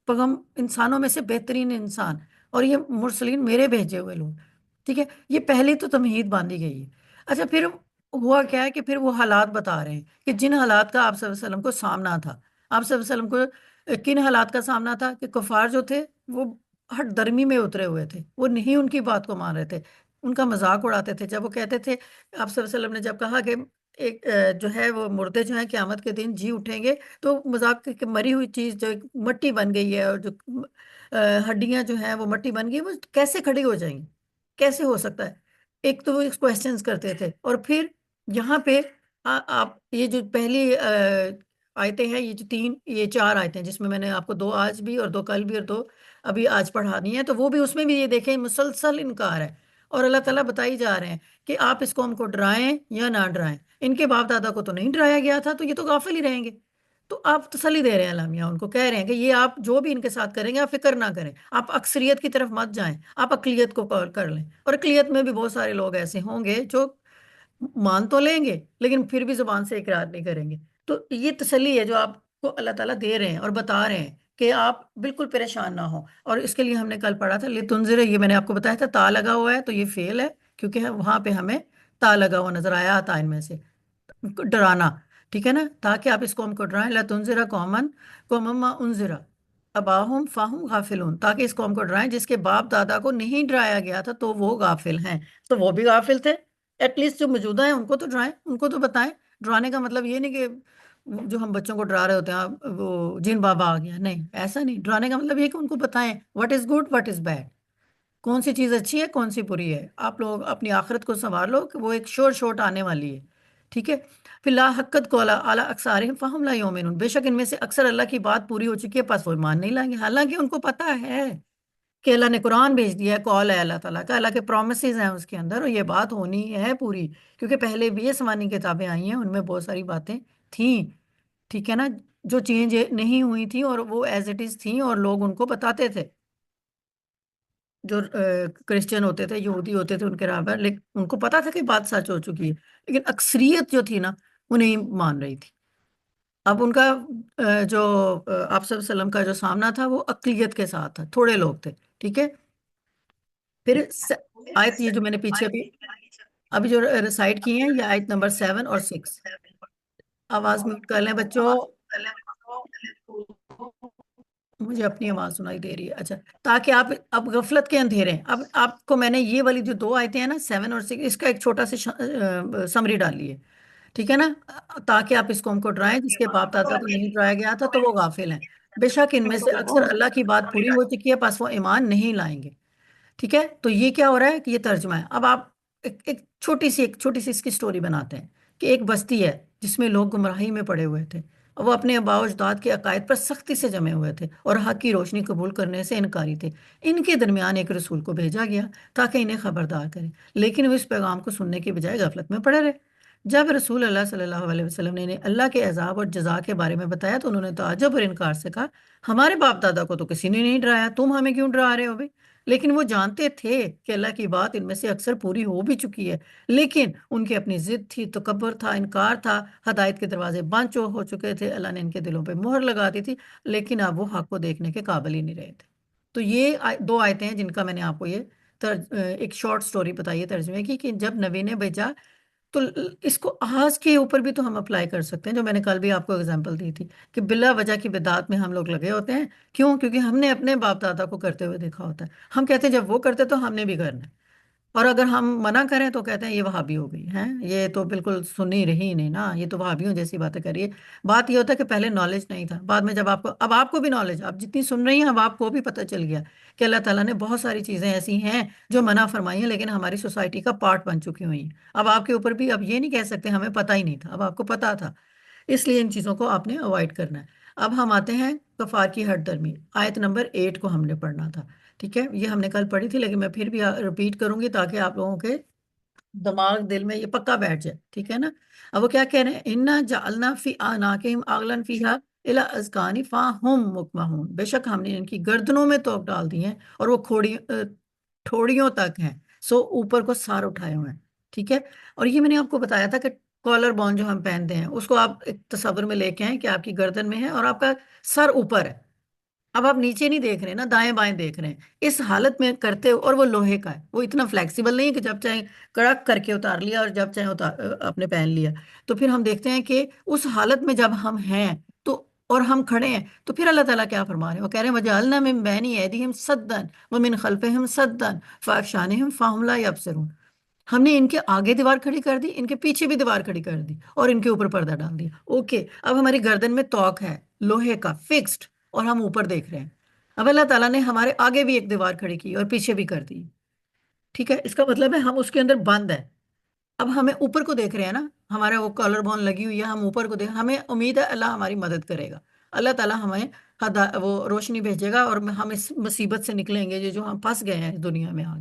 A: پیغام انسانوں میں سے بہترین انسان، اور یہ مرسلین میرے بھیجے ہوئے لوگ، ٹھیک ہے۔ یہ پہلی تو تمہید باندھی گئی ہے۔ اچھا، پھر ہوا کیا ہے کہ پھر وہ حالات بتا رہے ہیں کہ جن حالات کا آپ صلی اللہ علیہ وسلم کو سامنا تھا، آپ صلی اللہ علیہ وسلم کو کن حالات کا سامنا تھا، کہ کفار جو تھے وہ ہٹ درمی میں اترے ہوئے تھے، وہ نہیں ان کی بات کو مان رہے تھے، ان کا مذاق اڑاتے تھے، جب وہ کہتے تھے، آپ صلی اللہ علیہ وسلم نے جب کہا کہ ایک جو ہے وہ مردے جو ہیں قیامت کے دن جی اٹھیں گے، تو مذاق کہ مری ہوئی چیز جو مٹی بن گئی ہے، اور جو ہڈیاں جو ہیں وہ مٹی بن گئی، وہ کیسے کھڑی ہو جائیں گی، کیسے ہو سکتا ہے؟ ایک تو وہ کوشچنز کرتے تھے، اور پھر یہاں پہ آپ یہ جو پہلی آیتیں ہیں، یہ جو 4 آیتیں، جس میں میں نے آپ کو 2 آج بھی اور 2 کل بھی اور 2 ابھی آج پڑھانی ہے، تو وہ بھی اس میں بھی یہ دیکھیں مسلسل انکار ہے، اور اللہ تعالیٰ بتائی جا رہے ہیں کہ آپ اس قوم کو ڈرائیں یا نہ ڈرائیں، ان کے باپ دادا کو تو نہیں ڈرایا گیا تھا، تو یہ تو غافل ہی رہیں گے۔ تو آپ تسلی دے رہے ہیں الامیہ، ان کو کہہ رہے ہیں کہ یہ آپ جو بھی ان کے ساتھ کریں گے، آپ فکر نہ کریں، آپ اکثریت کی طرف مت جائیں، آپ اقلیت کو کور کر لیں، اور اقلیت میں بھی بہت سارے لوگ ایسے ہوں گے جو مان تو لیں گے لیکن پھر بھی زبان سے اقرار نہیں کریں گے۔ تو یہ تسلی ہے جو آپ کو اللہ تعالیٰ دے رہے ہیں اور بتا رہے ہیں کہ آپ بالکل پریشان نہ ہوں۔ اور اس کے لیے ہم نے کل پڑھا تھا لتنذر، یہ میں نے آپ کو بتایا تھا، تا لگا ہوا ہے تو یہ فعل ہے، کیونکہ وہاں پہ ہمیں تا لگا ہوا نظر آیا تھا، ان میں سے ڈرانا، ٹھیک ہے نا، تاکہ آپ اس قوم کو ڈرائیں، لتنذر قوما ما انذر اباہم فہم غافلون، تاکہ اس قوم کو ڈرائیں جس کے باپ دادا کو نہیں ڈرایا گیا تھا تو وہ غافل ہیں۔ تو وہ بھی غافل تھے، ایٹ لیسٹ جو موجودہ ہیں ان کو تو ڈرائیں، ان کو تو بتائیں۔ ڈرانے کا مطلب یہ نہیں کہ جو ہم بچوں کو ڈرا رہے ہوتے ہیں، وہ جن بابا آ گیا، نہیں، ایسا نہیں، ڈرانے کا مطلب یہ کہ ان کو بتائیں what is good what is bad, کون سی چیز اچھی ہے کون سی بری ہے، آپ لوگ اپنی آخرت کو سنوار لو کہ وہ ایک شور شوٹ آنے والی ہے، ٹھیک ہے۔ پھر لا حقت کو اعلیٰ اکثارہم فہم لا یؤمنون، بے شک ان میں سے اکثر اللہ کی بات پوری ہو چکی ہے، پس وہ ایمان نہیں لائیں گے، حالانکہ ان کو پتہ ہے کہ اللہ نے قرآن بھیج دیا ہے، کال ہے اللہ تعالیٰ کا، اللہ کے پرومسز ہیں اس کے اندر، اور یہ بات ہونی ہے پوری، کیونکہ پہلے بھی یہ آسمانی کتابیں آئی ہیں، ان میں بہت ساری باتیں تھیں، ٹھیک ہے نا، جو چینج نہیں ہوئی تھیں، اور وہ ایز اٹ از تھیں، اور لوگ ان کو بتاتے تھے، جو کرسچن ہوتے تھے، یہودی ہوتے تھے ان کے رہبر، لیکن ان کو پتا تھا کہ بات سچ ہو چکی ہے، لیکن اکثریت جو تھی نا وہ نہیں مان رہی تھی۔ اب ان کا جو آپ صلی اللہ علیہ وسلم کا جو سامنا تھا وہ اقلیت کے ساتھ تھا، تھوڑے لوگ تھے، ٹھیک ہے۔ پھر آیت یہ جو میں نے پیچھے ابھی جو ریسائٹ کی ہیں، یہ آیت نمبر 7 اور 6، آواز میوٹ کر لیں بچوں، مجھے اپنی آواز سنائی دے رہی ہے، اچھا، تاکہ آپ اب غفلت کے اندھیرے، اب آپ کو میں نے یہ والی جو 2 آیتیں ہیں نا 7 اور 6، اس کا ایک چھوٹا سا سمری ڈالی ہے، ٹھیک ہے نا، تاکہ آپ اس قوم کو ڈرائیں جس کے باپ دادا کو نہیں ڈرایا گیا تھا تو وہ غافل ہیں، بے شک ان میں سے اکثر اللہ کی بات پوری ہو چکی ہے، پس وہ ایمان نہیں لائیں گے، ٹھیک ہے۔ تو یہ کیا ہو رہا ہے کہ یہ ترجمہ ہے۔ اب آپ ایک چھوٹی سی اس کی سٹوری بناتے ہیں کہ ایک بستی ہے جس میں لوگ گمراہی میں پڑے ہوئے تھے، اور وہ اپنے آباء و اجداد کے عقائد پر سختی سے جمے ہوئے تھے اور حق کی روشنی قبول کرنے سے انکاری تھے۔ ان کے درمیان ایک رسول کو بھیجا گیا تاکہ انہیں خبردار کرے، لیکن وہ اس پیغام کو سننے کے بجائے غفلت میں پڑے رہے۔ جب رسول اللہ صلی اللہ علیہ وسلم نے انہیں اللہ کے عذاب اور جزا کے بارے میں بتایا تو انہوں نے تعجب اور انکار سے کہا، ہمارے باپ دادا کو تو کسی نے نہیں ڈرایا، تم ہمیں کیوں ڈرا رہے ہو بھائی؟ لیکن وہ جانتے تھے کہ اللہ کی بات ان میں سے اکثر پوری ہو بھی چکی ہے، لیکن ان کی اپنی ضد تھی، تکبر تھا، انکار تھا، ہدایت کے دروازے بند ہو چکے تھے، اللہ نے ان کے دلوں پہ مہر لگا دی تھی، لیکن اب وہ حق کو دیکھنے کے قابل ہی نہیں رہے تھے۔ تو یہ 2 آیتیں ہیں جن کا میں نے آپ کو یہ ایک شارٹ سٹوری بتائی ہے ترجمے کی، کہ جب نبی نے بھیجا تو اس کو آج کے اوپر بھی تو ہم اپلائی کر سکتے ہیں، جو میں نے کل بھی آپ کو اگزامپل دی تھی کہ بلا وجہ کی بدعت میں ہم لوگ لگے ہوتے ہیں، کیوں؟ کیونکہ ہم نے اپنے باپ دادا کو کرتے ہوئے دیکھا ہوتا ہے، ہم کہتے ہیں جب وہ کرتے تو ہم نے بھی کرنا ہے، اور اگر ہم منع کریں تو کہتے ہیں یہ وہابی ہو گئی ہے، یہ تو بالکل سنی رہی ہی نہیں نا، یہ تو وہابیوں جیسی باتیں کریے۔ بات یہ ہوتا ہے کہ پہلے نالج نہیں تھا، بعد میں جب آپ کو، اب آپ کو بھی نالج، آپ جتنی سن رہی ہیں اب آپ کو بھی پتہ چل گیا کہ اللہ تعالیٰ نے بہت ساری چیزیں ایسی ہیں جو منع فرمائی ہیں لیکن ہماری سوسائٹی کا پارٹ بن چکی ہوئی ہیں۔ اب آپ کے اوپر بھی اب یہ نہیں کہہ سکتے ہمیں پتہ ہی نہیں تھا، اب آپ کو پتہ تھا، اس لیے ان چیزوں کو آپ نے اوائڈ کرنا ہے۔ اب ہم آتے ہیں کفار کی حد درمی، آیت نمبر 8 کو ہم نے پڑھنا تھا، ٹھیک ہے؟ یہ ہم نے کل پڑھی تھی لیکن میں پھر بھی رپیٹ کروں گی تاکہ آپ لوگوں کے دماغ دل میں یہ پکا بیٹھ جائے، ٹھیک ہے نا؟ اب وہ کیا کہہ رہے ہیں، انا جعلنا فی اعناقہم اغلن فیہا الی اذقان فہم مقمحون، بے شک ہم نے ان کی گردنوں میں توق ڈال دی ہیں اور وہ ٹھوڑیوں تک ہیں، سو اوپر کو سار اٹھائے ہوئے ہیں، ٹھیک ہے؟ اور یہ میں نے آپ کو بتایا تھا کہ کالر بون جو ہم پہنتے ہیں اس کو آپ ایک تصور میں لے کے آئیں کہ آپ کی گردن میں ہے اور آپ کا سر اوپر ہے، اب آپ نیچے نہیں دیکھ رہے نا، دائیں بائیں دیکھ رہے ہیں، اس حالت میں کرتے ہو، اور وہ لوہے کا ہے، وہ اتنا فلیکسیبل نہیں ہے کہ جب چاہے کڑک کر کے اتار لیا اور جب چاہے آپ نے پہن لیا۔ تو پھر ہم دیکھتے ہیں کہ اس حالت میں جب ہم ہیں تو، اور ہم کھڑے ہیں، تو پھر اللہ تعالیٰ کیا فرما رہے ہیں؟ وہ کہہ رہے ہیں وَجَعَلْنَا مِن بَيْنِ أَيْدِيهِمْ سَدًّا وَمِنْ خَلْفِهِمْ سَدًّا فَأَغْشَيْنَاهُمْ فَهُمْ لَا يَبْصِرُونَ، ہم نے ان کے آگے دیوار کھڑی کر دی، ان کے پیچھے بھی دیوار کھڑی کر دی، اور ان کے اوپر پردہ ڈال دیا۔ اوکے، اب ہماری گردن میں توق ہے لوہے کا فکسڈ، اور ہم اوپر دیکھ رہے ہیں۔ اب اللہ تعالیٰ نے ہمارے آگے بھی ایک دیوار کھڑی کی اور پیچھے بھی کر دی، ٹھیک ہے؟ اس کا مطلب ہے ہم اس کے اندر بند ہے۔ اب ہمیں اوپر کو دیکھ رہے ہیں نا، ہمارے وہ کالر بون لگی ہوئی ہے، ہم اوپر کو دیکھ، ہمیں امید ہے اللہ ہماری مدد کرے گا، اللہ تعالیٰ ہمیں وہ روشنی بھیجے گا اور ہم اس مصیبت سے نکلیں گے جو ہم پھنس گئے ہیں اس دنیا میں آج۔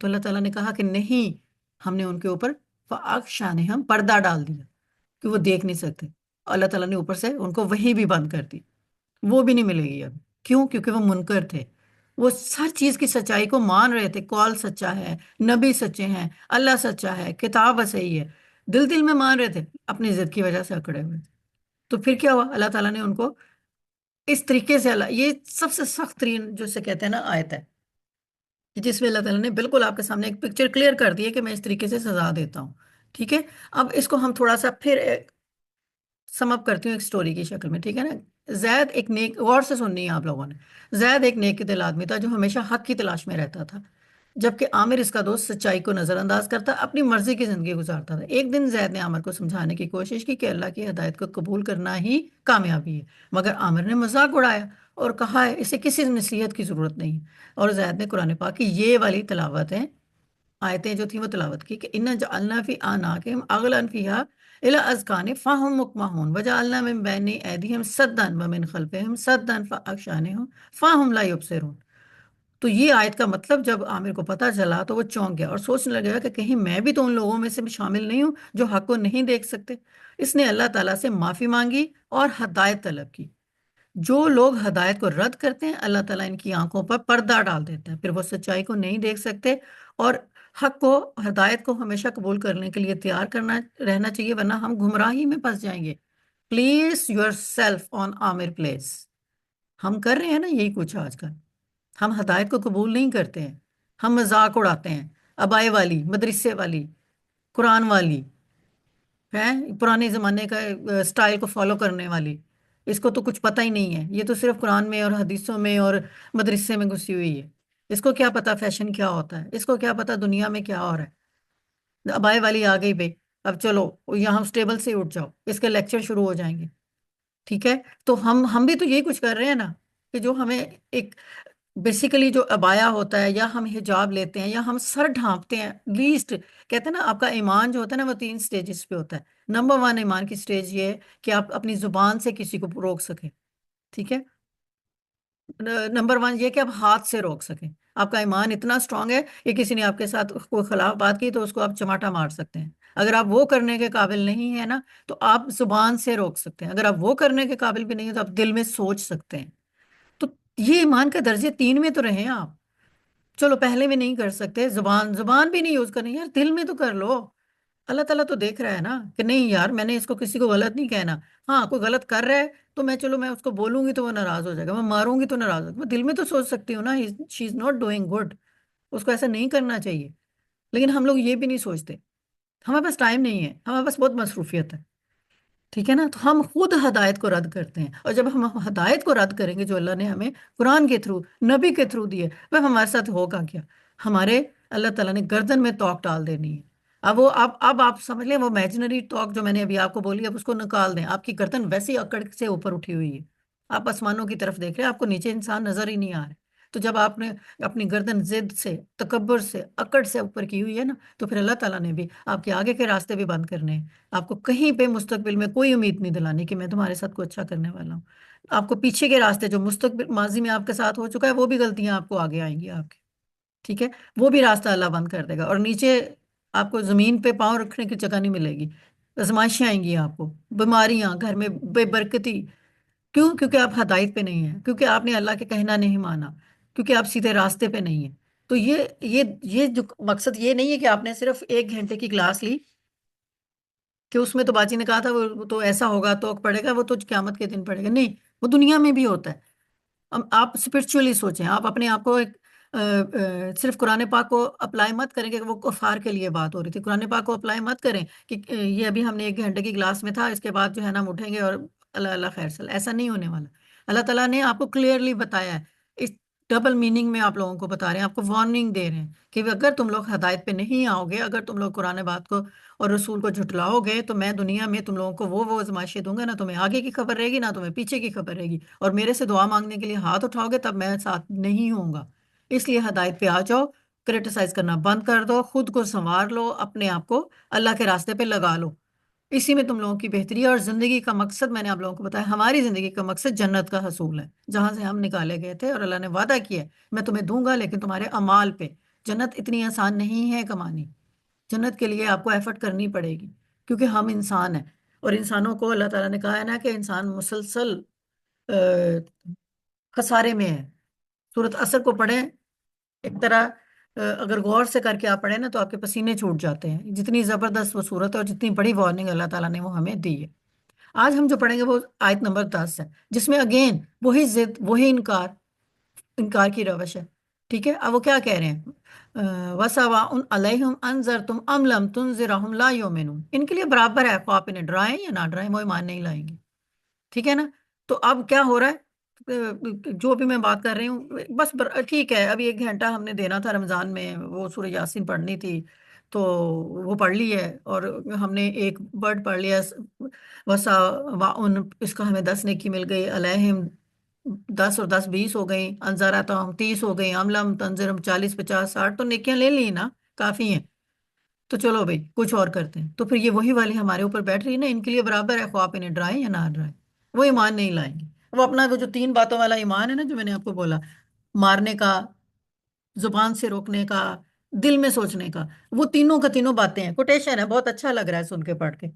A: تو اللہ تعالیٰ نے کہا کہ نہیں، ہم نے ان کے اوپر فَأَغْشَيْنَاهُمْ پردہ ڈال دیا کہ وہ دیکھ نہیں سکتے، اللہ تعالیٰ نے اوپر سے ان کو وحی بھی بند کر دی، وہ بھی نہیں ملے گی اب، کیوں؟ کیونکہ وہ منکر تھے، وہ ہر چیز کی سچائی کو مان رہے تھے، کال سچا ہے، نبی سچے ہیں، اللہ سچا ہے، کتاب صحیح ہے، دل دل میں مان رہے تھے، اپنی ضد کی وجہ سے اکڑے ہوئے تھے۔ تو پھر کیا ہوا؟ اللہ تعالیٰ نے ان کو اس طریقے سے، اللہ، یہ سب سے سخت ترین جو سے کہتے ہیں نا آیت ہے، کہ جس میں اللہ تعالیٰ نے بالکل آپ کے سامنے ایک پکچر کلیئر کر دی ہے کہ میں اس طریقے سے سزا دیتا ہوں، ٹھیک ہے؟ اب اس کو ہم تھوڑا سا پھر سم اپ کرتی ہوں ایک سٹوری کی شکل میں، ٹھیک ہے نا؟ زید ایک نیک، غور سے سننی ہے آپ لوگوں نے، زید ایک نیک دل آدمی تھا جو ہمیشہ حق کی تلاش میں رہتا تھا، جبکہ عامر اس کا دوست سچائی کو نظر انداز کرتا، اپنی مرضی کی زندگی گزارتا تھا۔ ایک دن زید نے عامر کو سمجھانے کی کوشش کی کہ اللہ کی ہدایت کو قبول کرنا ہی کامیابی ہے، مگر عامر نے مذاق اڑایا اور کہا ہے اسے کسی نصیحت کی ضرورت نہیں، اور زید نے قرآن پاک کی یہ والی تلاوت ہے، آیتیں جو تھیں وہ تلاوت کی کہ اِنَّا جَعَلْنَا فِي أَعْنَاقِهِمْ أَغْلَالًا فِيهَا إِلَى الْأَذْقَانِ فَهُمْ مُقْمَحُونَ وَجَعَلْنَا مِن بَيْنِ أَيْدِيهِمْ سَدًّا وَمِنْ خَلْفِهِمْ سَدًّا فَأَغْشَيْنَاهُمْ فَهُمْ لَا يُبْصِرُونَ۔ تو یہ آیت کا مطلب جب عامر کو پتہ چلا تو وہ چونک گیا اور سوچنے لگا کہ کہیں میں بھی تو ان لوگوں میں سے شامل نہیں ہوں جو حق کو نہیں دیکھ سکتے۔ اس نے اللہ تعالیٰ سے معافی مانگی اور ہدایت طلب کی۔ جو لوگ ہدایت کو رد کرتے ہیں اللہ تعالیٰ ان کی آنکھوں پر پردہ ڈال دیتا ہے، پھر وہ سچائی کو نہیں دیکھ سکتے، اور حق کو، ہدایت کو ہمیشہ قبول کرنے کے لیے تیار کرنا رہنا چاہیے، ورنہ ہم گمراہی میں پھنس جائیں گے۔ پلیز یور سیلف آن عامر پلیس، ہم کر رہے ہیں نا یہی کچھ آج کل، ہم ہدایت کو قبول نہیں کرتے ہیں، ہم مذاق اڑاتے ہیں، ابائے والی، مدرسے والی، قرآن والی، ہیں پرانے زمانے کا سٹائل کو فالو کرنے والی، اس کو تو کچھ پتہ ہی نہیں ہے، یہ تو صرف قرآن میں اور حدیثوں میں اور مدرسے میں گھسی ہوئی ہے، اس کو کیا پتہ فیشن کیا ہوتا ہے، اس کو کیا پتہ دنیا میں کیا ہو رہا ہے۔ ابائے والی آ گئی بھائی، اب چلو یہاں اسٹیبل سے اٹھ جاؤ، اس کے لیکچر شروع ہو جائیں گے، ٹھیک ہے؟ تو ہم بھی تو یہی کچھ کر رہے ہیں نا، کہ جو ہمیں ایک بیسیکلی جو ابایا ہوتا ہے، یا ہم حجاب لیتے ہیں، یا ہم سر ڈھانپتے ہیں، لیسٹ کہتے ہیں نا آپ کا ایمان جو ہوتا ہے نا وہ 3 سٹیجز پہ ہوتا ہے۔ نمبر 1 ایمان کی سٹیج یہ ہے کہ آپ اپنی زبان سے کسی کو روک سکیں، ٹھیک ہے؟ نمبر 1 یہ کہ آپ ہاتھ سے روک سکیں، آپ کا ایمان اتنا اسٹرانگ ہے کہ کسی نے آپ کے ساتھ کوئی خلاف بات کی تو اس کو آپ چماٹا مار سکتے ہیں۔ اگر آپ وہ کرنے کے قابل نہیں ہیں نا تو آپ زبان سے روک سکتے ہیں، اگر آپ وہ کرنے کے قابل بھی نہیں ہیں تو آپ دل میں سوچ سکتے ہیں۔ تو یہ ایمان کا درجے 3 میں تو رہیں آپ، چلو پہلے میں نہیں کر سکتے، زبان بھی نہیں یوز کرنی، یار دل میں تو کر لو، اللہ تعالیٰ تو دیکھ رہا ہے نا کہ نہیں یار میں نے اس کو کسی کو غلط نہیں کہنا، ہاں کوئی غلط کر رہا ہے تو میں اس کو بولوں گی تو وہ ناراض ہو جائے گا، میں ماروں گی تو ناراض ہوگا، میں دل میں تو سوچ سکتی ہوں نا شی از ناٹ ڈوئنگ گڈ، اس کو ایسا نہیں کرنا چاہیے، لیکن ہم لوگ یہ بھی نہیں سوچتے۔ ہمارے پاس ٹائم نہیں ہے، ہمارے پاس بہت مصروفیت ہے، ٹھیک ہے نا؟ تو ہم خود ہدایت کو رد کرتے ہیں، اور جب ہم ہدایت کو رد کریں گے جو اللہ نے ہمیں قرآن کے تھرو، نبی کے تھرو دی ہے، وہ ہمارے ساتھ ہوگا کیا؟ ہمارے اللہ تعالیٰ نے گردن میں توق ڈال دینی ہے۔ اب آپ سمجھ لیں، وہ امیجنری توق جو میں نے ابھی آپ کو بولی، اب اس کو نکال دیں، آپ کی گردن ویسی اکڑ سے اوپر اٹھی ہوئی ہے، آپ آسمانوں کی طرف دیکھ رہے ہیں، آپ کو نیچے انسان نظر ہی نہیں آ رہا۔ تو جب آپ نے اپنی گردن ضد سے، تکبر سے، اکڑ سے اوپر کی ہوئی ہے نا، تو پھر اللہ تعالیٰ نے بھی آپ کے آگے کے راستے بھی بند کرنے ہیں۔ آپ کو کہیں پہ مستقبل میں کوئی امید نہیں دلانی کہ میں تمہارے ساتھ کوئی اچھا کرنے والا ہوں۔ آپ کو پیچھے کے راستے جو مستقبل ماضی میں آپ کے ساتھ ہو چکا ہے، وہ بھی غلطیاں آپ کو آگے آئیں گی آپ کی، ٹھیک ہے؟ وہ بھی راستہ اللہ بند کر دے گا، اور نیچے آپ کو زمین پہ پاؤں رکھنے کی جگہ نہیں ملے گی، آزمائشیں آئیں گی آپ کو، بیماریاں، گھر میں بے برکتی۔ کیوں؟ کیونکہ آپ ہدایت پہ نہیں ہیں، کیونکہ آپ نے اللہ کے کہنا نہیں مانا، کیونکہ آپ سیدھے راستے پہ نہیں ہیں۔ تو یہ جو مقصد یہ نہیں ہے کہ آپ نے صرف 1 گھنٹے کی کلاس لی، کہ اس میں تو باجی نے کہا تھا وہ تو ایسا ہوگا تو پڑے گا، وہ تو قیامت کے دن پڑے گا، نہیں، وہ دنیا میں بھی ہوتا ہے۔ آپ اسپرچولی سوچیں، آپ اپنے آپ کو صرف قرآن پاک کو اپلائی مت کریں کہ وہ کفار کے لیے بات ہو رہی تھی، قرآن پاک کو اپلائی مت کریں کہ یہ ابھی ہم نے 1 گھنٹے کی کلاس میں تھا، اس کے بعد جو ہے نا ہم اٹھیں گے اور اللہ اللہ خیر سل، ایسا نہیں ہونے والا۔ اللہ تعالیٰ نے آپ کو کلیئرلی بتایا ہے، اس ڈبل میننگ میں آپ لوگوں کو بتا رہے ہیں، آپ کو وارننگ دے رہے ہیں کہ اگر تم لوگ ہدایت پہ نہیں آؤ گے، اگر تم لوگ قرآن بات کو اور رسول کو جھٹلاؤ گے، تو میں دنیا میں تم لوگوں کو وہ آزمائشیں دوں گا، نہ تمہیں آگے کی خبر رہے گی، نہ تمہیں پیچھے کی خبر رہے گی، اور میرے سے دعا مانگنے کے لیے ہاتھ اٹھاؤ گے تب میں ساتھ نہیں ہوں گا۔ اس لیے ہدایت پہ آ جاؤ، کرٹیسائز کرنا بند کر دو، خود کو سنوار لو، اپنے آپ کو اللہ کے راستے پہ لگا لو، اسی میں تم لوگوں کی بہتری ہے۔ اور زندگی کا مقصد میں نے آپ لوگوں کو بتایا، ہماری زندگی کا مقصد جنت کا حصول ہے، جہاں سے ہم نکالے گئے تھے، اور اللہ نے وعدہ کیا ہے میں تمہیں دوں گا، لیکن تمہارے اعمال پہ۔ جنت اتنی آسان نہیں ہے کمانی، جنت کے لیے آپ کو ایفرٹ کرنی پڑے گی، کیونکہ ہم انسان ہیں، اور انسانوں کو اللہ تعالیٰ نے کہا ہے نا کہ انسان مسلسل خسارے میں ہے۔ سورۃ عصر کو پڑھیں ایک طرح، اگر غور سے کر کے آپ پڑھیں نا تو آپ کے پسینے چھوٹ جاتے ہیں، جتنی زبردست وہ صورت ہے اور جتنی بڑی وارننگ اللہ تعالیٰ نے وہ ہمیں دی ہے۔ آج ہم جو پڑھیں گے وہ آیت نمبر 10 ہے، جس میں اگین وہی ضد، وہی انکار، انکار کی روش ہے، ٹھیک ہے؟ اب وہ کیا کہہ رہے ہیں؟ وَسَوَاءٌ عَلَيْهِمْ أَنذَرْتُمْ أَمْ لَمْ تُنذِرْهُمْ لَا يُؤْمِنُونَ، ان کے لیے برابر ہے، خواہ آپ انہیں ڈرائیں یا نہ ڈرائیں، وہ ایمان نہیں لائیں گے، ٹھیک ہے نا؟ تو اب کیا ہو رہا ہے؟ جو بھی میں بات کر رہی ہوں بس ٹھیک ہے، ابھی 1 گھنٹہ ہم نے دینا تھا رمضان میں، وہ سورہ یاسین پڑھنی تھی تو وہ پڑھ لی ہے، اور ہم نے ایک ورڈ پڑھ لیا، وسا واؤن، اس کا ہمیں 10 نیکی مل گئی، علیہم 10 اور 10 20 ہو گئی، انذارا تو ہم 30 ہو گئی، املم تنظرم 40 50 60 تو نیکیاں لے لی نا، کافی ہیں۔ تو چلو بھائی کچھ اور کرتے ہیں، تو پھر یہ وہی والی ہمارے اوپر بیٹھ رہی ہے نا، ان کے لیے برابر ہے، خواہ آپ انہیں ڈرائیں یا نہ ڈرائیں، وہ ایمان نہیں لائیں گے۔ وہ اپنا وہ جو 3 باتوں والا ایمان ہے نا، جو میں نے آپ کو بولا، مارنے کا، زبان سے روکنے کا، دل میں سوچنے کا، وہ تینوں کا تینوں باتیں ہیں، کوٹیشن ہے، بہت اچھا لگ رہا ہے سن کے پڑھ کے،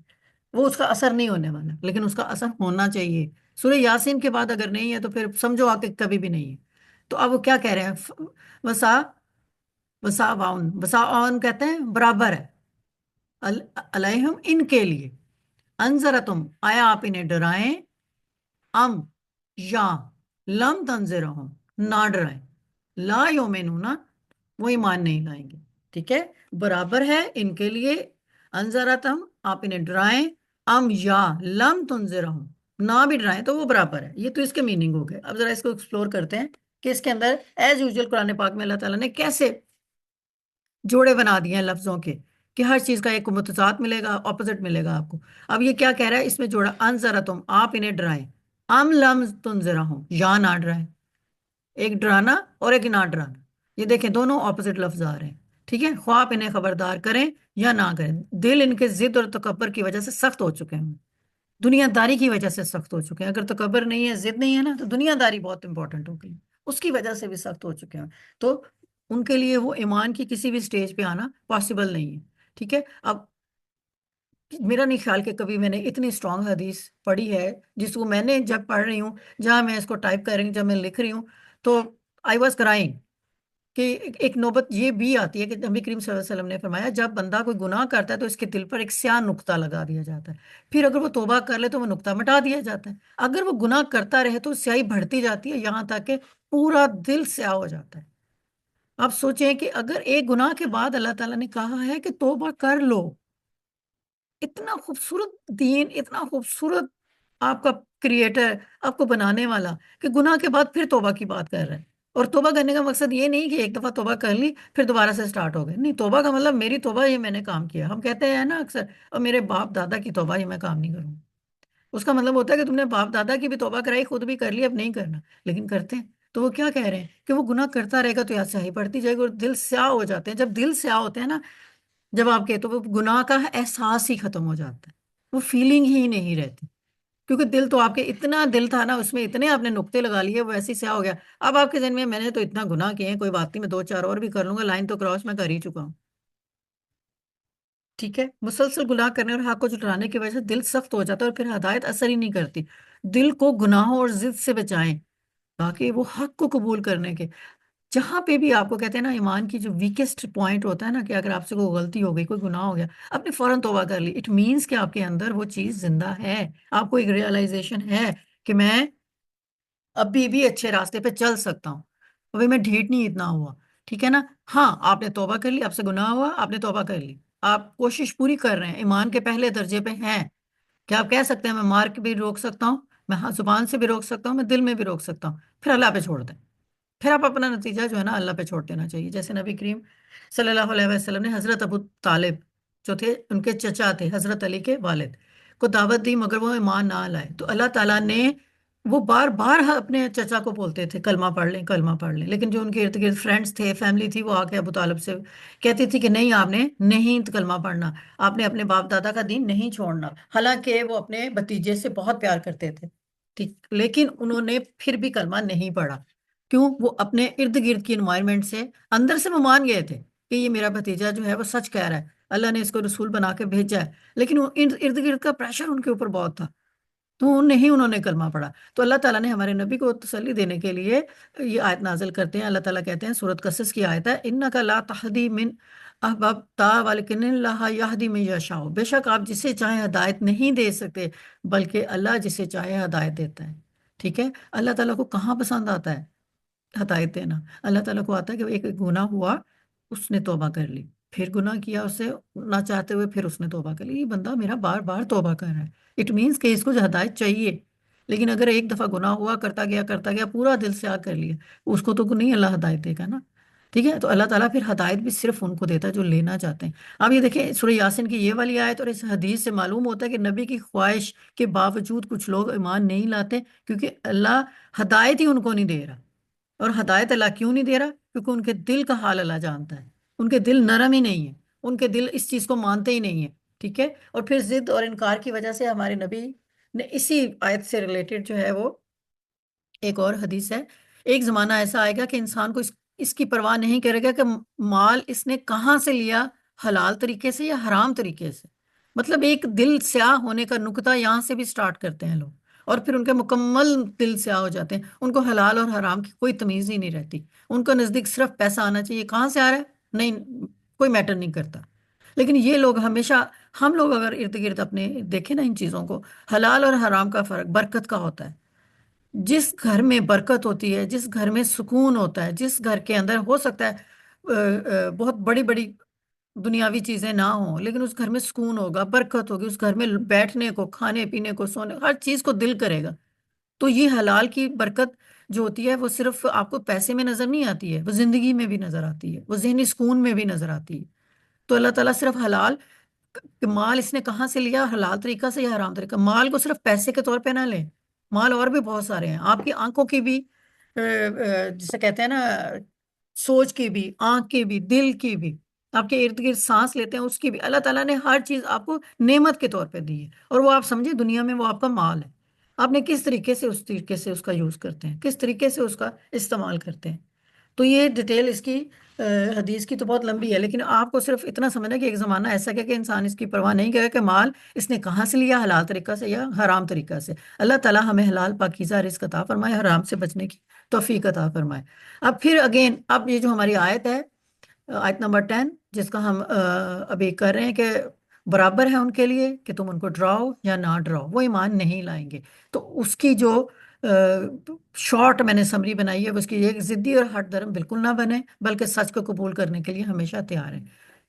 A: وہ اس کا اثر نہیں ہونے والا، لیکن اس کا اثر ہونا چاہیے۔ سورہ یاسین کے بعد اگر نہیں ہے تو پھر سمجھو آ کے کبھی بھی نہیں ہے۔ تو اب وہ کیا کہہ رہے ہیں؟ وسا وسا کہتے ہیں برابر ہے، علیہم ان کے لیے، انذر تم آیا آپ انہیں ڈرائیں، ام یا لم تنذرہم نہ ڈرائیں، لا یؤمنون وہ ایمان نہیں لائیں گے، ٹھیک ہے؟ برابر ہے ان کے لیے، انذرتم آپ انہیں ڈرائیں، ام یا لم تنذرہم نہ بھی ڈرائیں تو وہ برابر ہے۔ یہ تو اس کے میننگ ہو گئے۔ اب ذرا اس کو ایکسپلور کرتے ہیں کہ اس کے اندر ایز یوزول قرآن پاک میں اللہ تعالیٰ نے کیسے جوڑے بنا دیے ہیں لفظوں کے، کہ ہر چیز کا ایک متضاد ملے گا، اپوزٹ ملے گا آپ کو۔ اب یہ کیا کہہ رہا ہے اس میں جوڑا؟ انذرتم آپ انہیں ڈرائیں، ام لم تنذرہم یا نہ ڈرائیں، ایک ڈرانا اور ایک نہ ڈرانا، یہ دیکھیں دونوں اپوزٹ لفظ آ رہے ہیں، ٹھیک ہے؟ خواہ آپ انہیں خبردار کریں یا نہ کریں، دل ان کے ضد اور تکبر کی وجہ سے سخت ہو چکے ہیں، دنیا داری کی وجہ سے سخت ہو چکے ہیں۔ اگر تکبر نہیں ہے، ضد نہیں ہے نا، تو دنیا داری بہت امپورٹنٹ ہو گئی، اس کی وجہ سے بھی سخت ہو چکے ہیں، تو ان کے لیے وہ ایمان کی کسی بھی سٹیج پہ آنا پاسبل نہیں ہے، ٹھیک ہے؟ اب میرا نہیں خیال کہ کبھی میں نے اتنی اسٹرانگ حدیث پڑھی ہے، جس کو میں نے جب پڑھ رہی ہوں، جہاں میں اس کو ٹائپ کر رہی ہوں، جب میں لکھ رہی ہوں، تو آئی واز کرائنگ، کہ ایک نوبت یہ بھی آتی ہے کہ نبی کریم صلی اللہ علیہ وسلم نے فرمایا جب بندہ کوئی گناہ کرتا ہے تو اس کے دل پر ایک سیاہ نقطہ لگا دیا جاتا ہے، پھر اگر وہ توبہ کر لے تو وہ نقطہ مٹا دیا جاتا ہے، اگر وہ گناہ کرتا رہے تو سیاہی بڑھتی جاتی ہے، یہاں تک کہ پورا دل سیاہ ہو جاتا ہے۔ آپ سوچیں کہ اگر ایک گناہ کے بعد اللہ تعالیٰ نے کہا ہے کہ توبہ کر لو، اتنا خوبصورت دین، اتنا خوبصورت آپ کا کریٹر، آپ کو بنانے والا، کہ گناہ کے بعد پھر توبہ کی بات کر رہے ہیں۔ اور توبہ کرنے کا مقصد یہ نہیں کہ ایک دفعہ توبہ کر لی پھر دوبارہ سے سٹارٹ ہو گئے، نہیں، توبہ کا مطلب میری توبہ یہ میں نے کام کیا، ہم کہتے ہیں نا اکثر، اور میرے باپ دادا کی توبہ یہ میں کام نہیں کروں۔ اس کا مطلب ہوتا ہے کہ تم نے باپ دادا کی بھی توبہ کرائی، خود بھی کر لی، اب نہیں کرنا، لیکن کرتے ہیں۔ تو وہ کیا کہہ رہے ہیں کہ وہ گناہ کرتا رہے گا تو یا سیاہی پڑتی جائے گی، اور دل سیاہ ہو جاتے ہیں، جب دل سیاہ ہوتے ہیں نا، جب آپ کے، تو وہ گناہ کا احساس ہی ختم ہو جاتا ہے، وہ فیلنگ ہی نہیں رہتی، کیونکہ دل تو آپ کے، اتنا دل تھا نا، اس میں اتنے آپ نے نقطے لگا لیے، وہ ایسے ہی سیاہ ہو گیا۔ اب آپ کے ذہن میں نے تو اتنا گناہ کیے ہیں، کوئی بات نہیں، میں دو چار اور بھی کر لوں گا، لائن تو کراس میں کر ہی چکا ہوں۔ ٹھیک ہے، مسلسل گناہ کرنے اور حق کو جھٹلانے کی وجہ سے دل سخت ہو جاتا ہے، اور پھر ہدایت اثر ہی نہیں کرتی۔ دل کو گناہوں اور ضد سے بچائیں تاکہ وہ حق کو قبول کرنے کے، جہاں پہ بھی آپ کو کہتے ہیں نا، ایمان کی جو ویکسٹ پوائنٹ ہوتا ہے نا، کہ اگر آپ سے کوئی غلطی ہو گئی، کوئی گناہ ہو گیا، آپ نے فوراً توبہ کر لی، اٹ مینس کہ آپ کے اندر وہ چیز زندہ ہے، آپ کو ایک ریئلائزیشن ہے کہ میں ابھی بھی اچھے راستے پہ چل سکتا ہوں، ابھی میں ڈھیٹ نہیں اتنا ہوا۔ ٹھیک ہے نا؟ ہاں، آپ نے توبہ کر لی، آپ سے گناہ ہوا، آپ نے توبہ کر لی، آپ کوشش پوری کر رہے ہیں، ایمان کے پہلے درجے پہ ہیں، کہ آپ کہہ سکتے ہیں میں مارک بھی روک سکتا ہوں، میں زبان سے بھی روک سکتا ہوں، میں دل میں بھی روک سکتا ہوں، پھر اللہ پہ چھوڑ دیں، پھر آپ اپنا نتیجہ جو ہے نا اللہ پہ چھوڑ دینا چاہیے۔ جیسے نبی کریم صلی اللہ علیہ وسلم نے حضرت ابو طالب جو تھے، ان کے چچا تھے، حضرت علی کے والد، کو دعوت دی، مگر وہ ایمان نہ لائے، تو اللہ تعالیٰ نے، وہ بار بار اپنے چچا کو بولتے تھے کلمہ پڑھ لیں، کلمہ پڑھ لیں، لیکن جو ان کے ارد گرد فرینڈس تھے، فیملی تھی، وہ آ کے ابو طالب سے کہتی تھی کہ نہیں، آپ نے نہیں کلمہ پڑھنا، آپ نے اپنے باپ دادا کا دین نہیں چھوڑنا، حالانکہ وہ اپنے بھتیجے سے بہت پیار کرتے تھے، ٹھیک، لیکن انہوں نے پھر بھی کلمہ نہیں پڑھا۔ کیوں؟ وہ اپنے ارد گرد کی انوائرمنٹ سے، اندر سے وہ مان گئے تھے کہ یہ میرا بھتیجا جو ہے وہ سچ کہہ رہا ہے، اللہ نے اس کو رسول بنا کے بھیجا ہے، لیکن وہ ارد گرد کا پریشر ان کے اوپر بہت تھا، تو نہیں انہوں نے کلمہ پڑھا۔ تو اللہ تعالیٰ نے ہمارے نبی کو تسلی دینے کے لیے یہ آیت نازل کرتے ہیں، اللہ تعالیٰ کہتے ہیں، سورۃ قصص کی آیت ہے، انک لا تہدی من احببتا ولکن اللہ یہدی من یشاء، بے شک آپ جسے چاہے ہدایت نہیں دے سکتے، بلکہ اللہ جسے چاہے ہدایت دیتا ہے۔ ٹھیک ہے، اللہ تعالیٰ کو کہاں پسند آتا ہے ہدایت دینا؟ اللہ تعالیٰ کو آتا ہے کہ ایک گناہ ہوا، اس نے توبہ کر لی، پھر گناہ کیا اس سے نہ چاہتے ہوئے، پھر اس نے توبہ کر لی، یہ بندہ میرا بار بار توبہ کر رہا ہے، اٹ مینس کہ اس کو جو ہدایت چاہیے، لیکن اگر ایک دفعہ گناہ ہوا، کرتا گیا پورا دل سے آ کر لیا، اس کو تو نہیں اللہ ہدایت دے گا نا۔ ٹھیک ہے، تو اللہ تعالیٰ پھر ہدایت بھی صرف ان کو دیتا ہے جو لینا چاہتے ہیں۔ اب یہ دیکھیں، سورہ یاسین کی یہ والی آیت اور اس حدیث سے معلوم ہوتا ہے کہ نبی کی خواہش کے باوجود کچھ لوگ ایمان نہیں لاتے، کیونکہ اللہ ہدایت ہی ان کو نہیں دے رہا۔ اور ہدایت اللہ کیوں نہیں دے رہا؟ کیونکہ ان کے دل کا حال اللہ جانتا ہے، ان کے دل نرم ہی نہیں ہے، ان کے دل اس چیز کو مانتے ہی نہیں ہے۔ ٹھیک ہے، اور پھر ضد اور انکار کی وجہ سے ہمارے نبی نے اسی آیت سے ریلیٹڈ جو ہے وہ ایک اور حدیث ہے، ایک زمانہ ایسا آئے گا کہ انسان کو اس کی پرواہ نہیں کرے گا کہ مال اس نے کہاں سے لیا، حلال طریقے سے یا حرام طریقے سے، مطلب ایک دل سیاہ ہونے کا نقطہ یہاں سے بھی سٹارٹ کرتے ہیں لوگ، اور پھر ان کے مکمل دل سیاہ ہو جاتے ہیں، ان کو حلال اور حرام کی کوئی تمیز ہی نہیں رہتی، ان کو نزدیک صرف پیسہ آنا چاہیے، کہاں سے آ رہا ہے نہیں، کوئی میٹر نہیں کرتا۔ لیکن یہ لوگ ہمیشہ، ہم لوگ اگر ارد گرد اپنے دیکھیں نا ان چیزوں کو، حلال اور حرام کا فرق برکت کا ہوتا ہے۔ جس گھر میں برکت ہوتی ہے، جس گھر میں سکون ہوتا ہے، جس گھر کے اندر ہو سکتا ہے بہت بڑی بڑی دنیاوی چیزیں نہ ہوں، لیکن اس گھر میں سکون ہوگا، برکت ہوگی، اس گھر میں بیٹھنے کو، کھانے پینے کو، سونے، ہر چیز کو دل کرے گا، تو یہ حلال کی برکت جو ہوتی ہے وہ صرف آپ کو پیسے میں نظر نہیں آتی ہے، وہ زندگی میں بھی نظر آتی ہے، وہ ذہنی سکون میں بھی نظر آتی ہے۔ تو اللہ تعالیٰ صرف حلال، کہ مال اس نے کہاں سے لیا، حلال طریقہ سے یا حرام طریقہ، مال کو صرف پیسے کے طور پہ نہ لیں، مال اور بھی بہت سارے ہیں، آپ کی آنکھوں کی بھی، جسے کہتے ہیں نا، سوچ کی بھی، آنکھ کی بھی، دل کی بھی، آپ کے ارد گرد سانس لیتے ہیں اس کی بھی، اللہ تعالیٰ نے ہر چیز آپ کو نعمت کے طور پہ دی ہے، اور وہ آپ سمجھے دنیا میں وہ آپ کا مال ہے، آپ نے کس طریقے سے، اس طریقے سے اس کا یوز کرتے ہیں، کس طریقے سے اس کا استعمال کرتے ہیں۔ تو یہ ڈیٹیل اس کی حدیث کی تو بہت لمبی ہے، لیکن آپ کو صرف اتنا سمجھنا کہ ایک زمانہ ایسا کہ انسان اس کی پرواہ نہیں کرے کہ مال اس نے کہاں سے لیا، حلال طریقہ سے یا حرام طریقہ سے۔ اللہ تعالیٰ ہمیں حلال پاکیزہ رزق عطا فرمائے، حرام سے بچنے کی توفیق عطا فرمائے۔ اب پھر اگین، اب یہ جو ہماری آیت ہے، آیت نمبر 10، جس کا ہم ابھی کر رہے ہیں کہ برابر ہے ان کے لیے کہ تم ان کو ڈراؤ یا نہ ڈراؤ، وہ ایمان نہیں لائیں گے۔ تو اس کی جو شارٹ میں نے سمری بنائی ہے، اس کی ایک ضدی اور ہٹ درم بالکل نہ بنے، بلکہ سچ کو قبول کرنے کے لیے ہمیشہ تیار ہیں۔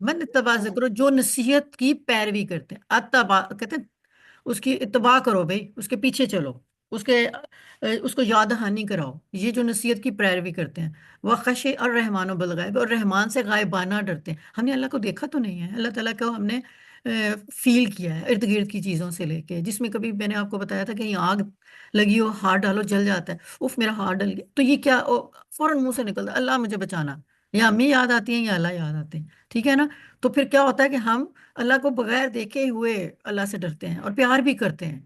A: من اتباع ذکر، جو نصیحت کی پیروی کرتے ہیں، اتباع کہتے ہیں اس کی اتباع کرو بھائی، اس کے پیچھے چلو، اس کے اس کو یاد دہانی کراؤ، یہ جو نصیحت کی پیروی کرتے ہیں۔ وہ خشی اور رحمان و بالغیب، اور رحمان سے غائبانہ ڈرتے ہیں۔ ہم نے اللہ کو دیکھا تو نہیں ہے، اللہ تعالیٰ کو ہم نے فیل کیا ہے ارد گرد کی چیزوں سے لے کے، جس میں کبھی میں نے آپ کو بتایا تھا کہ یہ آگ لگی ہو، ہاتھ ڈالو جل جاتا ہے، اف میرا ہاتھ ڈل گیا، تو یہ کیا فوراً منہ سے نکلتا ہے اللہ مجھے بچانا، یا امی یاد آتی ہیں یا اللہ یاد آتے ہیں، ٹھیک ہے نا؟ تو پھر کیا ہوتا ہے کہ ہم اللہ کو بغیر دیکھے ہوئے اللہ سے ڈرتے ہیں اور پیار بھی کرتے ہیں،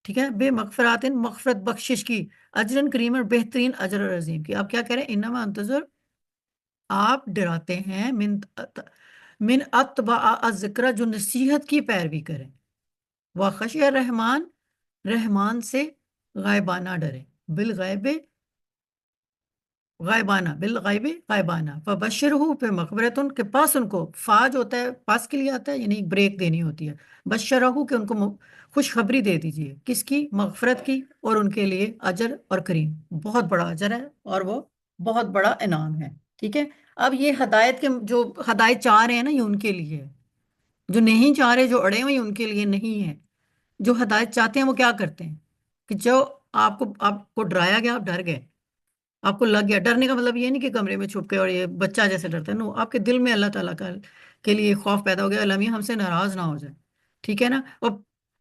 A: ٹھیک ہے؟ بے مغفرات، مغفرت بخشش کی، اجرن کریم، اور بہترین اجر اور عظیم کی۔ آپ کیا کہہ رہے ہیں؟ انما انتظر، آپ ڈراتے ہیں، من اتبع الذکر، جو نصیحت کی پیروی کریں، وہ خشی رحمان، رحمان سے غائبانہ ڈرے، بالغیب، غائبانہ، بالغیب غائبانہ، فبشر ہو، پھر مغفرت، ان کے پاس ان کو فا جو ہوتا ہے پاس کے لیے آتا ہے، یعنی بریک دینی ہوتی ہے، بشرہ ہو کہ ان کو خوشخبری دے دیجیے، کس کی؟ مغفرت کی، اور ان کے لیے اجر اور کریم، بہت بڑا اجر ہے اور وہ بہت بڑا انعام ہے، ٹھیک ہے؟ اب یہ ہدایت کے جو ہدایت چاہ رہے ہیں نا، یہ ان کے لیے ہے، جو نہیں چاہ رہے، جو اڑے ہوئے ہیں، ان کے لیے نہیں ہے۔ جو ہدایت چاہتے ہیں وہ کیا کرتے ہیں کہ جو آپ کو ڈرایا گیا، آپ ڈر گئے، آپ کو لگ گیا۔ ڈرنے کا مطلب یہ نہیں کہ کمرے میں چھپ کے اور یہ بچہ جیسے ڈرتا ہے، نو، آپ کے دل میں اللہ تعالیٰ کا کے لیے خوف پیدا ہو گیا، اللہ میاں ہم سے ناراض نہ ہو جائے، ٹھیک ہے نا؟ اور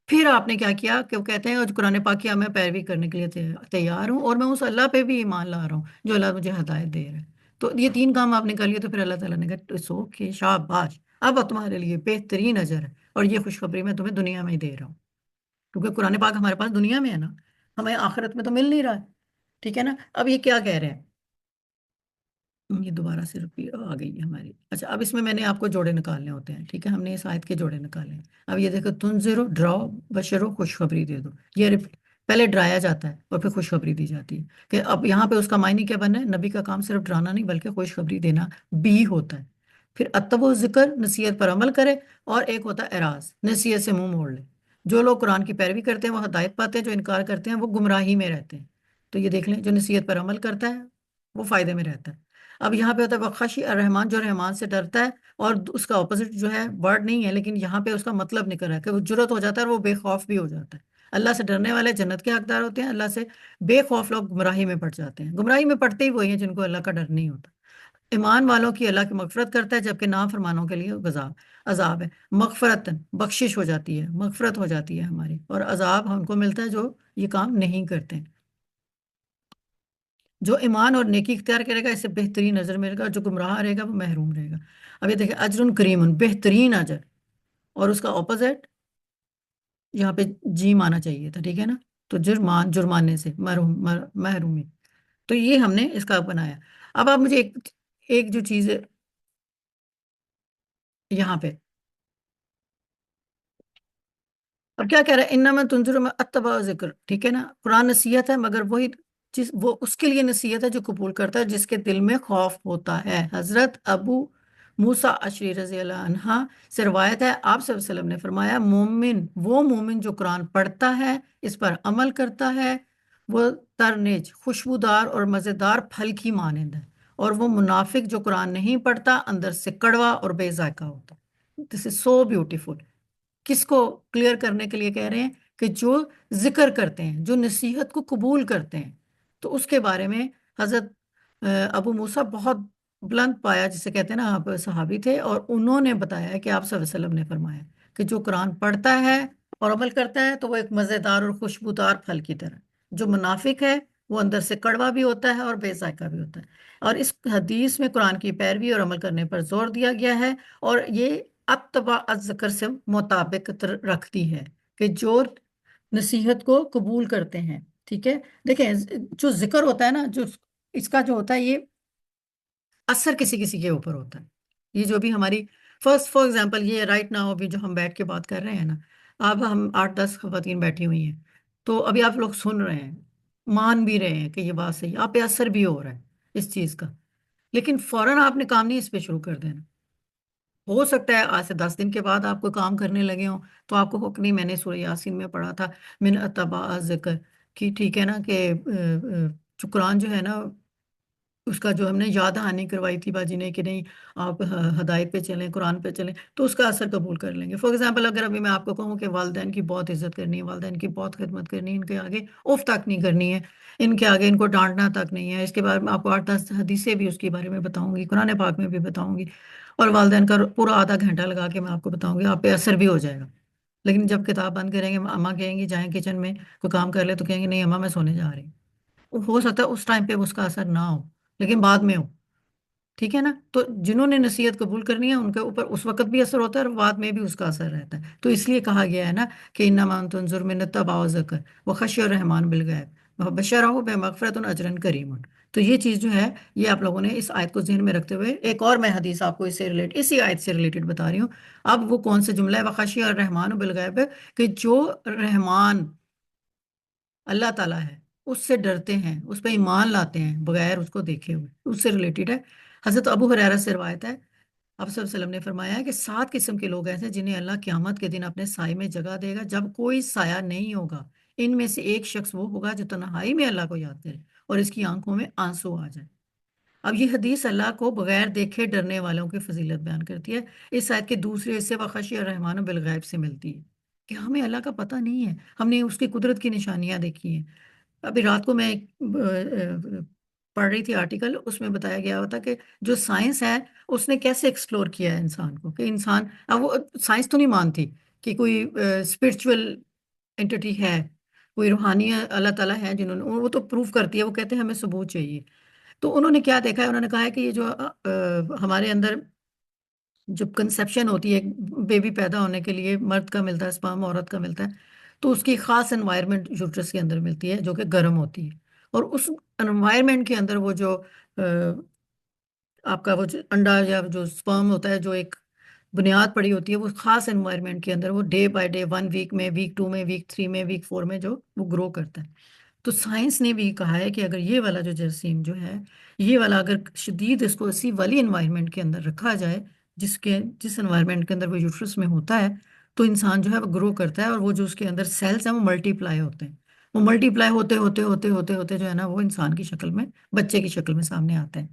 A: پھر آپ نے کیا کیا کہ وہ کہتے ہیں، اور قرآن پاک کی میں پیروی کرنے کے لیے تیار ہوں، اور میں اس اللہ پہ بھی ایمان لا رہا ہوں جو اللہ مجھے ہدایت دے رہا ہے۔ تو یہ تین کام آپ نے کر لیے، تو پھر اللہ تعالیٰ نے کہا سو کہ شاباش، اب تمہارے لیے بہترین اجر ہے، اور یہ خوشخبری میں تمہیں دنیا میں ہی دے رہا ہوں، کیونکہ قرآن پاک ہمارے پاس دنیا میں ہے نا، ہمیں آخرت میں تو مل نہیں رہا ہے، ٹھیک ہے نا؟ اب یہ کیا کہہ رہے ہیں؟ یہ دوبارہ سے آ گئی ہے ہماری، اچھا اب اس میں نے آپ کو جوڑے نکالنے ہوتے ہیں، ٹھیک ہے؟ ہم نے اس آیت کے جوڑے نکالے ہیں۔ اب یہ دیکھو، تنذرو، ڈراؤ، بشرو، خوشخبری دے دو، یہ پہلے ڈرایا جاتا ہے اور پھر خوشخبری دی جاتی ہے، کہ اب یہاں پہ اس کا معنی کیا بننا ہے؟ نبی کا کام صرف ڈرانا نہیں بلکہ خوشخبری دینا بھی ہوتا ہے۔ پھر اتبع ذکر، نصیحت پر عمل کرے، اور ایک ہوتا ہے اعراض، نصیحت سے منہ موڑ لے۔ جو لوگ قرآن کی پیروی کرتے ہیں وہ ہدایت پاتے ہیں، جو انکار کرتے ہیں وہ گمراہی میں رہتے ہیں۔ تو یہ دیکھ لیں، جو نصیحت پر عمل کرتا ہے وہ فائدے میں رہتا ہے۔ اب یہاں پہ ہوتا ہے بخشی الرحمان، جو رحمان سے ڈرتا ہے، اور اس کا اپوزٹ جو ہے ورڈ نہیں ہے، لیکن یہاں پہ اس کا مطلب نکل رہا ہے کہ وہ جرت ہو جاتا ہے اور وہ بے خوف بھی ہو جاتا ہے۔ اللہ سے ڈرنے والے جنت کے حقدار ہوتے ہیں، اللہ سے بے خوف لوگ گمراہی میں پڑ جاتے ہیں۔ گمراہی میں پڑتے ہی وہی ہیں جن کو اللہ کا ڈر نہیں ہوتا۔ ایمان والوں کی اللہ کی مغفرت کرتا ہے، جبکہ نافرمانوں کے لیے عذاب ہے۔ مغفرت، بخشش ہو جاتی ہے، مغفرت ہو جاتی ہے ہماری، اور عذاب ہم کو ملتا ہے جو یہ کام نہیں کرتے۔ جو ایمان اور نیکی اختیار کرے گا اسے بہترین اجر ملے گا، اور جو گمراہ رہے گا وہ محروم رہے گا۔ اب یہ دیکھیں، اجر کریم، بہترین اجر، اور اس کا اپوزٹ یہاں پہ جیم آنا چاہیے تھا، ٹھیک ہے نا؟ تو جرمانے سے محرومی۔ تو یہ ہم نے اس کا بنایا۔ اب آپ مجھے ایک جو چیز ہے یہاں پہ، اب کیا کہہ رہا ہے؟ انما تنذر من اتبع ذکر، ٹھیک ہے نا؟ قرآن نصیحت ہے، مگر وہی وہ اس کے لیے نصیحت ہے جو قبول کرتا ہے، جس کے دل میں خوف ہوتا ہے۔ حضرت ابو موسیٰ اشعری رضی اللہ عنہ سے روایت ہے، آپ صلی اللہ علیہ وسلم نے فرمایا، مومن وہ مومن جو قرآن پڑھتا ہے، اس پر عمل کرتا ہے، وہ ترنج، خوشبودار اور مزیدار پھل کی مانند ہے، اور وہ منافق جو قرآن نہیں پڑھتا اندر سے کڑوا اور بے ذائقہ ہوتا ہے۔ دس از سو بیوٹیفل۔ کس کو کلیئر کرنے کے لیے کہہ رہے ہیں؟ کہ جو ذکر کرتے ہیں، جو نصیحت کو قبول کرتے ہیں، تو اس کے بارے میں حضرت ابو موسیٰ بہت بلند پایا جسے کہتے ہیں نا، آپ صحابی تھے، اور انہوں نے بتایا ہے کہ آپ صلی اللہ علیہ وسلم نے فرمایا کہ جو قرآن پڑھتا ہے اور عمل کرتا ہے تو وہ ایک مزیدار اور خوشبودار پھل کی طرح، جو منافق ہے وہ اندر سے کڑوا بھی ہوتا ہے اور بے ذائقہ بھی ہوتا ہے۔ اور اس حدیث میں قرآن کی پیروی اور عمل کرنے پر زور دیا گیا ہے، اور یہ اتباع الذکر سے مطابقت رکھتی ہے، کہ جو نصیحت کو قبول کرتے ہیں، ٹھیک ہے؟ دیکھیں، جو ذکر ہوتا ہے نا، جو اس کا جو ہوتا ہے، یہ اثر کسی کسی کے اوپر ہوتا ہے۔ یہ جو بھی ہماری فرسٹ فار ایگزامپل، یہ رائٹ ناؤ ابھی جو ہم بیٹھ کے بات کر رہے ہیں نا، اب ہم 8-10 خواتین بیٹھی ہوئی ہیں، تو ابھی آپ لوگ سن رہے ہیں، مان بھی رہے ہیں کہ یہ بات صحیح، آپ پہ اثر بھی ہو رہا ہے اس چیز کا، لیکن فوراً آپ نے کام نہیں اس پہ شروع کر دینا۔ ہو سکتا ہے آج سے 10 دن کے بعد آپ کو کام کرنے لگے ہوں، تو آپ کو حکم نہیں، میں نے سورہ یاسین میں پڑھا تھا، من اتبع ذکر، کہ ٹھیک ہے نا، کہ جو قرآن جو ہے نا اس کا جو ہم نے یاد دہانی کروائی تھی باجی نے کہ نہیں آپ ہدایت پہ چلیں، قرآن پہ چلیں، تو اس کا اثر قبول کر لیں گے. فار ایگزامپل اگر ابھی میں آپ کو کہوں کہ والدین کی بہت عزت کرنی ہے، والدین کی بہت خدمت کرنی ہے، ان کے آگے اف تک نہیں کرنی ہے، ان کے آگے ان کو ڈانٹنا تک نہیں ہے، اس کے بعد میں آپ کو 8-10 حدیثیں بھی اس کے بارے میں بتاؤں گی، قرآن پاک میں بھی بتاؤں گی، اور والدین کا پورا آدھا گھنٹہ لگا کے میں آپ کو بتاؤں گی، آپ پہ اثر بھی ہو جائے گا. لیکن جب کتاب بند کریں گے، اماں کہیں گی جائیں کچن میں کوئی کام کر لے، تو کہیں گے نہیں اماں میں سونے جا رہی ہوں. ہو سکتا ہے اس ٹائم پہ اس کا اثر نہ ہو، لیکن بعد میں ہو. ٹھیک ہے نا؟ تو جنہوں نے نصیحت قبول کرنی ہے ان کے اوپر اس وقت بھی اثر ہوتا ہے اور بعد میں بھی اس کا اثر رہتا ہے. تو اس لیے کہا گیا ہے نا کہ انما انتم تنظر من اتبعوا الذکر وخشی الرحمن بالغیب وبشرہ بمغفرۃ اجر کریم. تو یہ چیز جو ہے یہ آپ لوگوں نے اس آیت کو ذہن میں رکھتے ہوئے ایک اور میں حدیث آپ کو اسی آیت سے ریلیٹڈ بتا رہی ہوں. اب وہ کون سے جملہ ہے؟ وخشی الرحمن بالغیب، کہ جو رحمان اللہ تعالیٰ ہے اس سے ڈرتے ہیں، اس پہ ایمان لاتے ہیں بغیر اس کو دیکھے ہوئے، اس سے ریلیٹڈ ہے. حضرت ابو ہریرہ سے روایت ہے، آپ صلی اللہ علیہ وسلم نے فرمایا ہے کہ 7 قسم کے لوگ ایسے ہیں جنہیں اللہ قیامت کے دن اپنے سائے میں جگہ دے گا جب کوئی سایہ نہیں ہوگا. ان میں سے ایک شخص وہ ہوگا جو تنہائی میں اللہ کو یاد کرے اور اس کی آنکھوں میں آنسو آ جائے. اب یہ حدیث اللہ کو بغیر دیکھے ڈرنے والوں کی فضیلت بیان کرتی ہے. اس آیت کے دوسرے حصے وخشی الرحمن بالغیب سے ملتی ہے کہ ہمیں اللہ کا پتہ نہیں ہے، ہم نے اس کی قدرت کی نشانیاں دیکھی ہیں. ابھی رات کو میں ایک پڑھ رہی تھی آرٹیکل، اس میں بتایا گیا ہوتا کہ جو سائنس ہے اس نے کیسے ایکسپلور کیا ہے انسان کو، کہ انسان، اب وہ سائنس تو نہیں مانتی کہ کوئی اسپرچول انٹیٹی ہے، کوئی روحانی اللہ تعالیٰ ہے، جنہوں نے وہ تو پروف کرتی ہے، وہ کہتے ہیں ہمیں ثبوت چاہیے. تو انہوں نے کیا دیکھا ہے؟ انہوں نے کہا ہے کہ یہ جو ہمارے اندر جب کنسیپشن ہوتی ہے بیبی پیدا ہونے کے لیے، مرد کا ملتا ہے سپرم، عورت کا ملتا ہے، تو اس کی خاص انوائرمنٹ یوٹرس کے اندر ملتی ہے جو کہ گرم ہوتی ہے. اور اس انوائرمنٹ کے اندر وہ جو آپ کا وہ جو انڈا یا جو سپرم ہوتا ہے، جو ایک بنیاد پڑی ہوتی ہے، وہ خاص انوائرمنٹ کے اندر وہ ڈے بائی ڈے، 1 ویک میں، ویک 2 میں، ویک 3 میں، ویک 4 میں جو وہ گرو کرتا ہے. تو سائنس نے بھی کہا ہے کہ اگر یہ والا جو جراثیم جو ہے، یہ والا اگر شدید اس کو اسی والی انوائرمنٹ کے اندر رکھا جائے، جس انوائرمنٹ کے اندر وہ یوٹرس میں ہوتا ہے، تو انسان جو ہے وہ گرو کرتا ہے، اور وہ جو اس کے اندر سیلز ہیں وہ ملٹی پلائی ہوتے ہیں. وہ ملٹی پلائی ہوتے ہوتے ہوتے ہوتے ہوتے جو ہے نا وہ انسان کی شکل میں، بچے کی شکل میں سامنے آتے ہیں.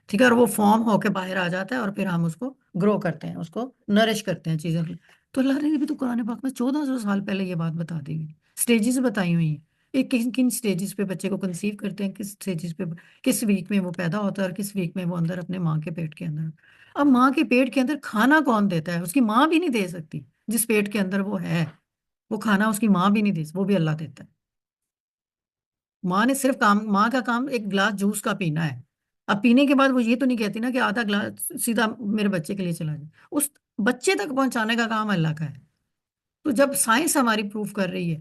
A: ٹھیک ہے، اور وہ فارم ہو کے باہر آ جاتا ہے، اور پھر ہم اس کو گرو کرتے ہیں، اس کو نرش کرتے ہیں چیزوں کے لیے. تو اللہ نے بھی تو قرآن پاک میں 1400 سال پہلے یہ بات بتا دی ہوئی، سٹیجز بتائی ہوئی ہیں. ایک کن کن سٹیجز پہ بچے کو کنسیو کرتے ہیں، کس سٹیجز پہ، کس ویک میں وہ پیدا ہوتا ہے، اور کس ویک میں وہ اندر اپنے ماں کے پیٹ کے اندر. اب ماں کے پیٹ کے اندر کھانا کون دیتا ہے؟ اس کی ماں بھی نہیں دے سکتی. جس پیٹ کے اندر وہ ہے، وہ کھانا اس کی ماں بھی نہیں دے سکتی، وہ بھی اللہ دیتا ہے. ماں نے صرف ماں کا کام ایک گلاس جوس کا پینا ہے. اب پینے کے بعد وہ یہ تو نہیں کہتی نا کہ آدھا گلاس سیدھا میرے بچے کے لیے چلا جائے، اس بچے تک پہنچانے کا کام اللہ کا ہے. تو جب سائنس ہماری پروف کر رہی ہے،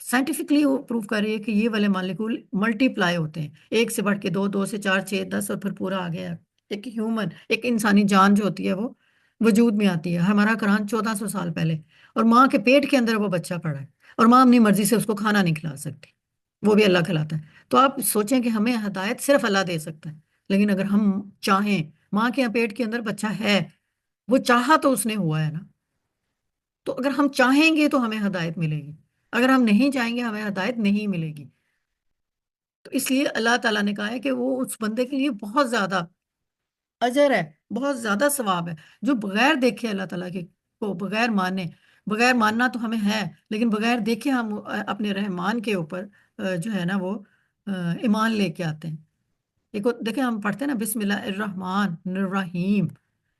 A: سائنٹیفکلی وہ پروف کر رہی ہے کہ یہ والے مالیکول ملٹی پلائی ہوتے ہیں، ایک سے بڑھ کے دو، دو سے چار، چھ، 10، اور پھر پورا آ گیا. ایک ہیومن، ایک انسانی جان جو ہوتی ہے وہ وجود میں آتی ہے. ہمارا قرآن 1400 سال پہلے، اور ماں کے پیٹ کے اندر وہ بچہ پڑا ہے، اور ماں اپنی مرضی سے اس کو کھانا نہیں کھلا سکتی، وہ بھی اللہ کھلاتا ہے. تو آپ سوچیں کہ ہمیں ہدایت صرف اللہ دے سکتا ہے، لیکن اگر ہم چاہیں، ماں کے پیٹ کے اندر بچہ ہے، وہ چاہا تو اس نے ہوا ہے نا. تو اگر ہم چاہیں گے تو ہمیں ہدایت ملے گی، اگر ہم نہیں چاہیں گے ہمیں ہدایت نہیں ملے گی. تو اس لیے اللہ تعالیٰ نے کہا ہے کہ وہ اس بندے کے لیے بہت زیادہ اجر ہے، بہت زیادہ ثواب ہے، جو بغیر دیکھے اللہ تعالیٰ کے کو بغیر مانے. بغیر ماننا تو ہمیں ہے، لیکن بغیر دیکھے ہم اپنے رحمان کے اوپر جو ہے نا وہ ایمان لے کے آتے ہیں. دیکھیں ہم پڑھتے ہیں نا بسم اللہ الرحمن الرحیم،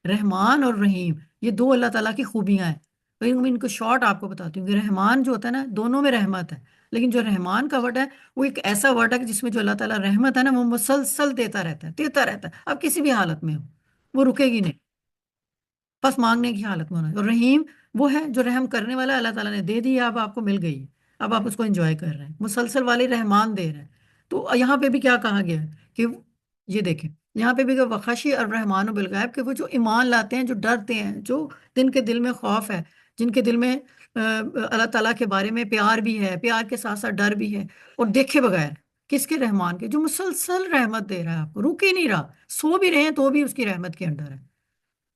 A: رحمان اور رحیم یہ دو اللہ تعالیٰ کی خوبیاں ہیں. میں ان کو شارٹ آپ کو بتاتی ہوں کہ رحمان جو ہوتا ہے نا، دونوں میں رحمت ہے، لیکن جو رحمان کا ورڈ ہے وہ ایک ایسا ورڈ ہے کہ جس میں جو اللہ تعالیٰ رحمت ہے نا وہ مسلسل دیتا رہتا ہے، دیتا رہتا ہے، اب کسی بھی حالت میں ہو وہ رکے گی نہیں، بس مانگنے کی حالت میں ہونا ہے. اور رحیم وہ ہے جو رحم کرنے والا اللہ تعالیٰ نے دے دیا، اب آپ کو مل گئی، اب آپ اس کو انجوائے کر رہے ہیں، مسلسل والے رحمان دے رہے ہیں. تو یہاں پہ بھی کیا کہا گیا ہے کہ یہ دیکھیں یہاں پہ بھی کہ وخشی الرحمن بالغیب، کہ وہ جو ایمان لاتے ہیں، جو ڈرتے ہیں، جو جن کے دل میں خوف ہے، جن کے دل میں اللہ تعالیٰ کے بارے میں پیار بھی ہے، پیار کے ساتھ ساتھ ڈر بھی ہے، اور دیکھے بغیر، کس کے؟ رحمان کے، جو مسلسل رحمت دے رہا ہے آپ کو، رک ہی نہیں رہا. سو بھی رہے ہیں تو بھی اس کی رحمت کے انڈر ہے،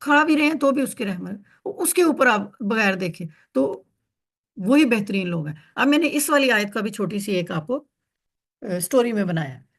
A: کھا بھی رہے ہیں تو بھی اس کی رحمت، اس کے اوپر آپ بغیر دیکھے تو وہی بہترین لوگ ہیں. اب میں نے اس والی آیت کا بھی چھوٹی سی ایک آپ کو سٹوری میں بنایا ہے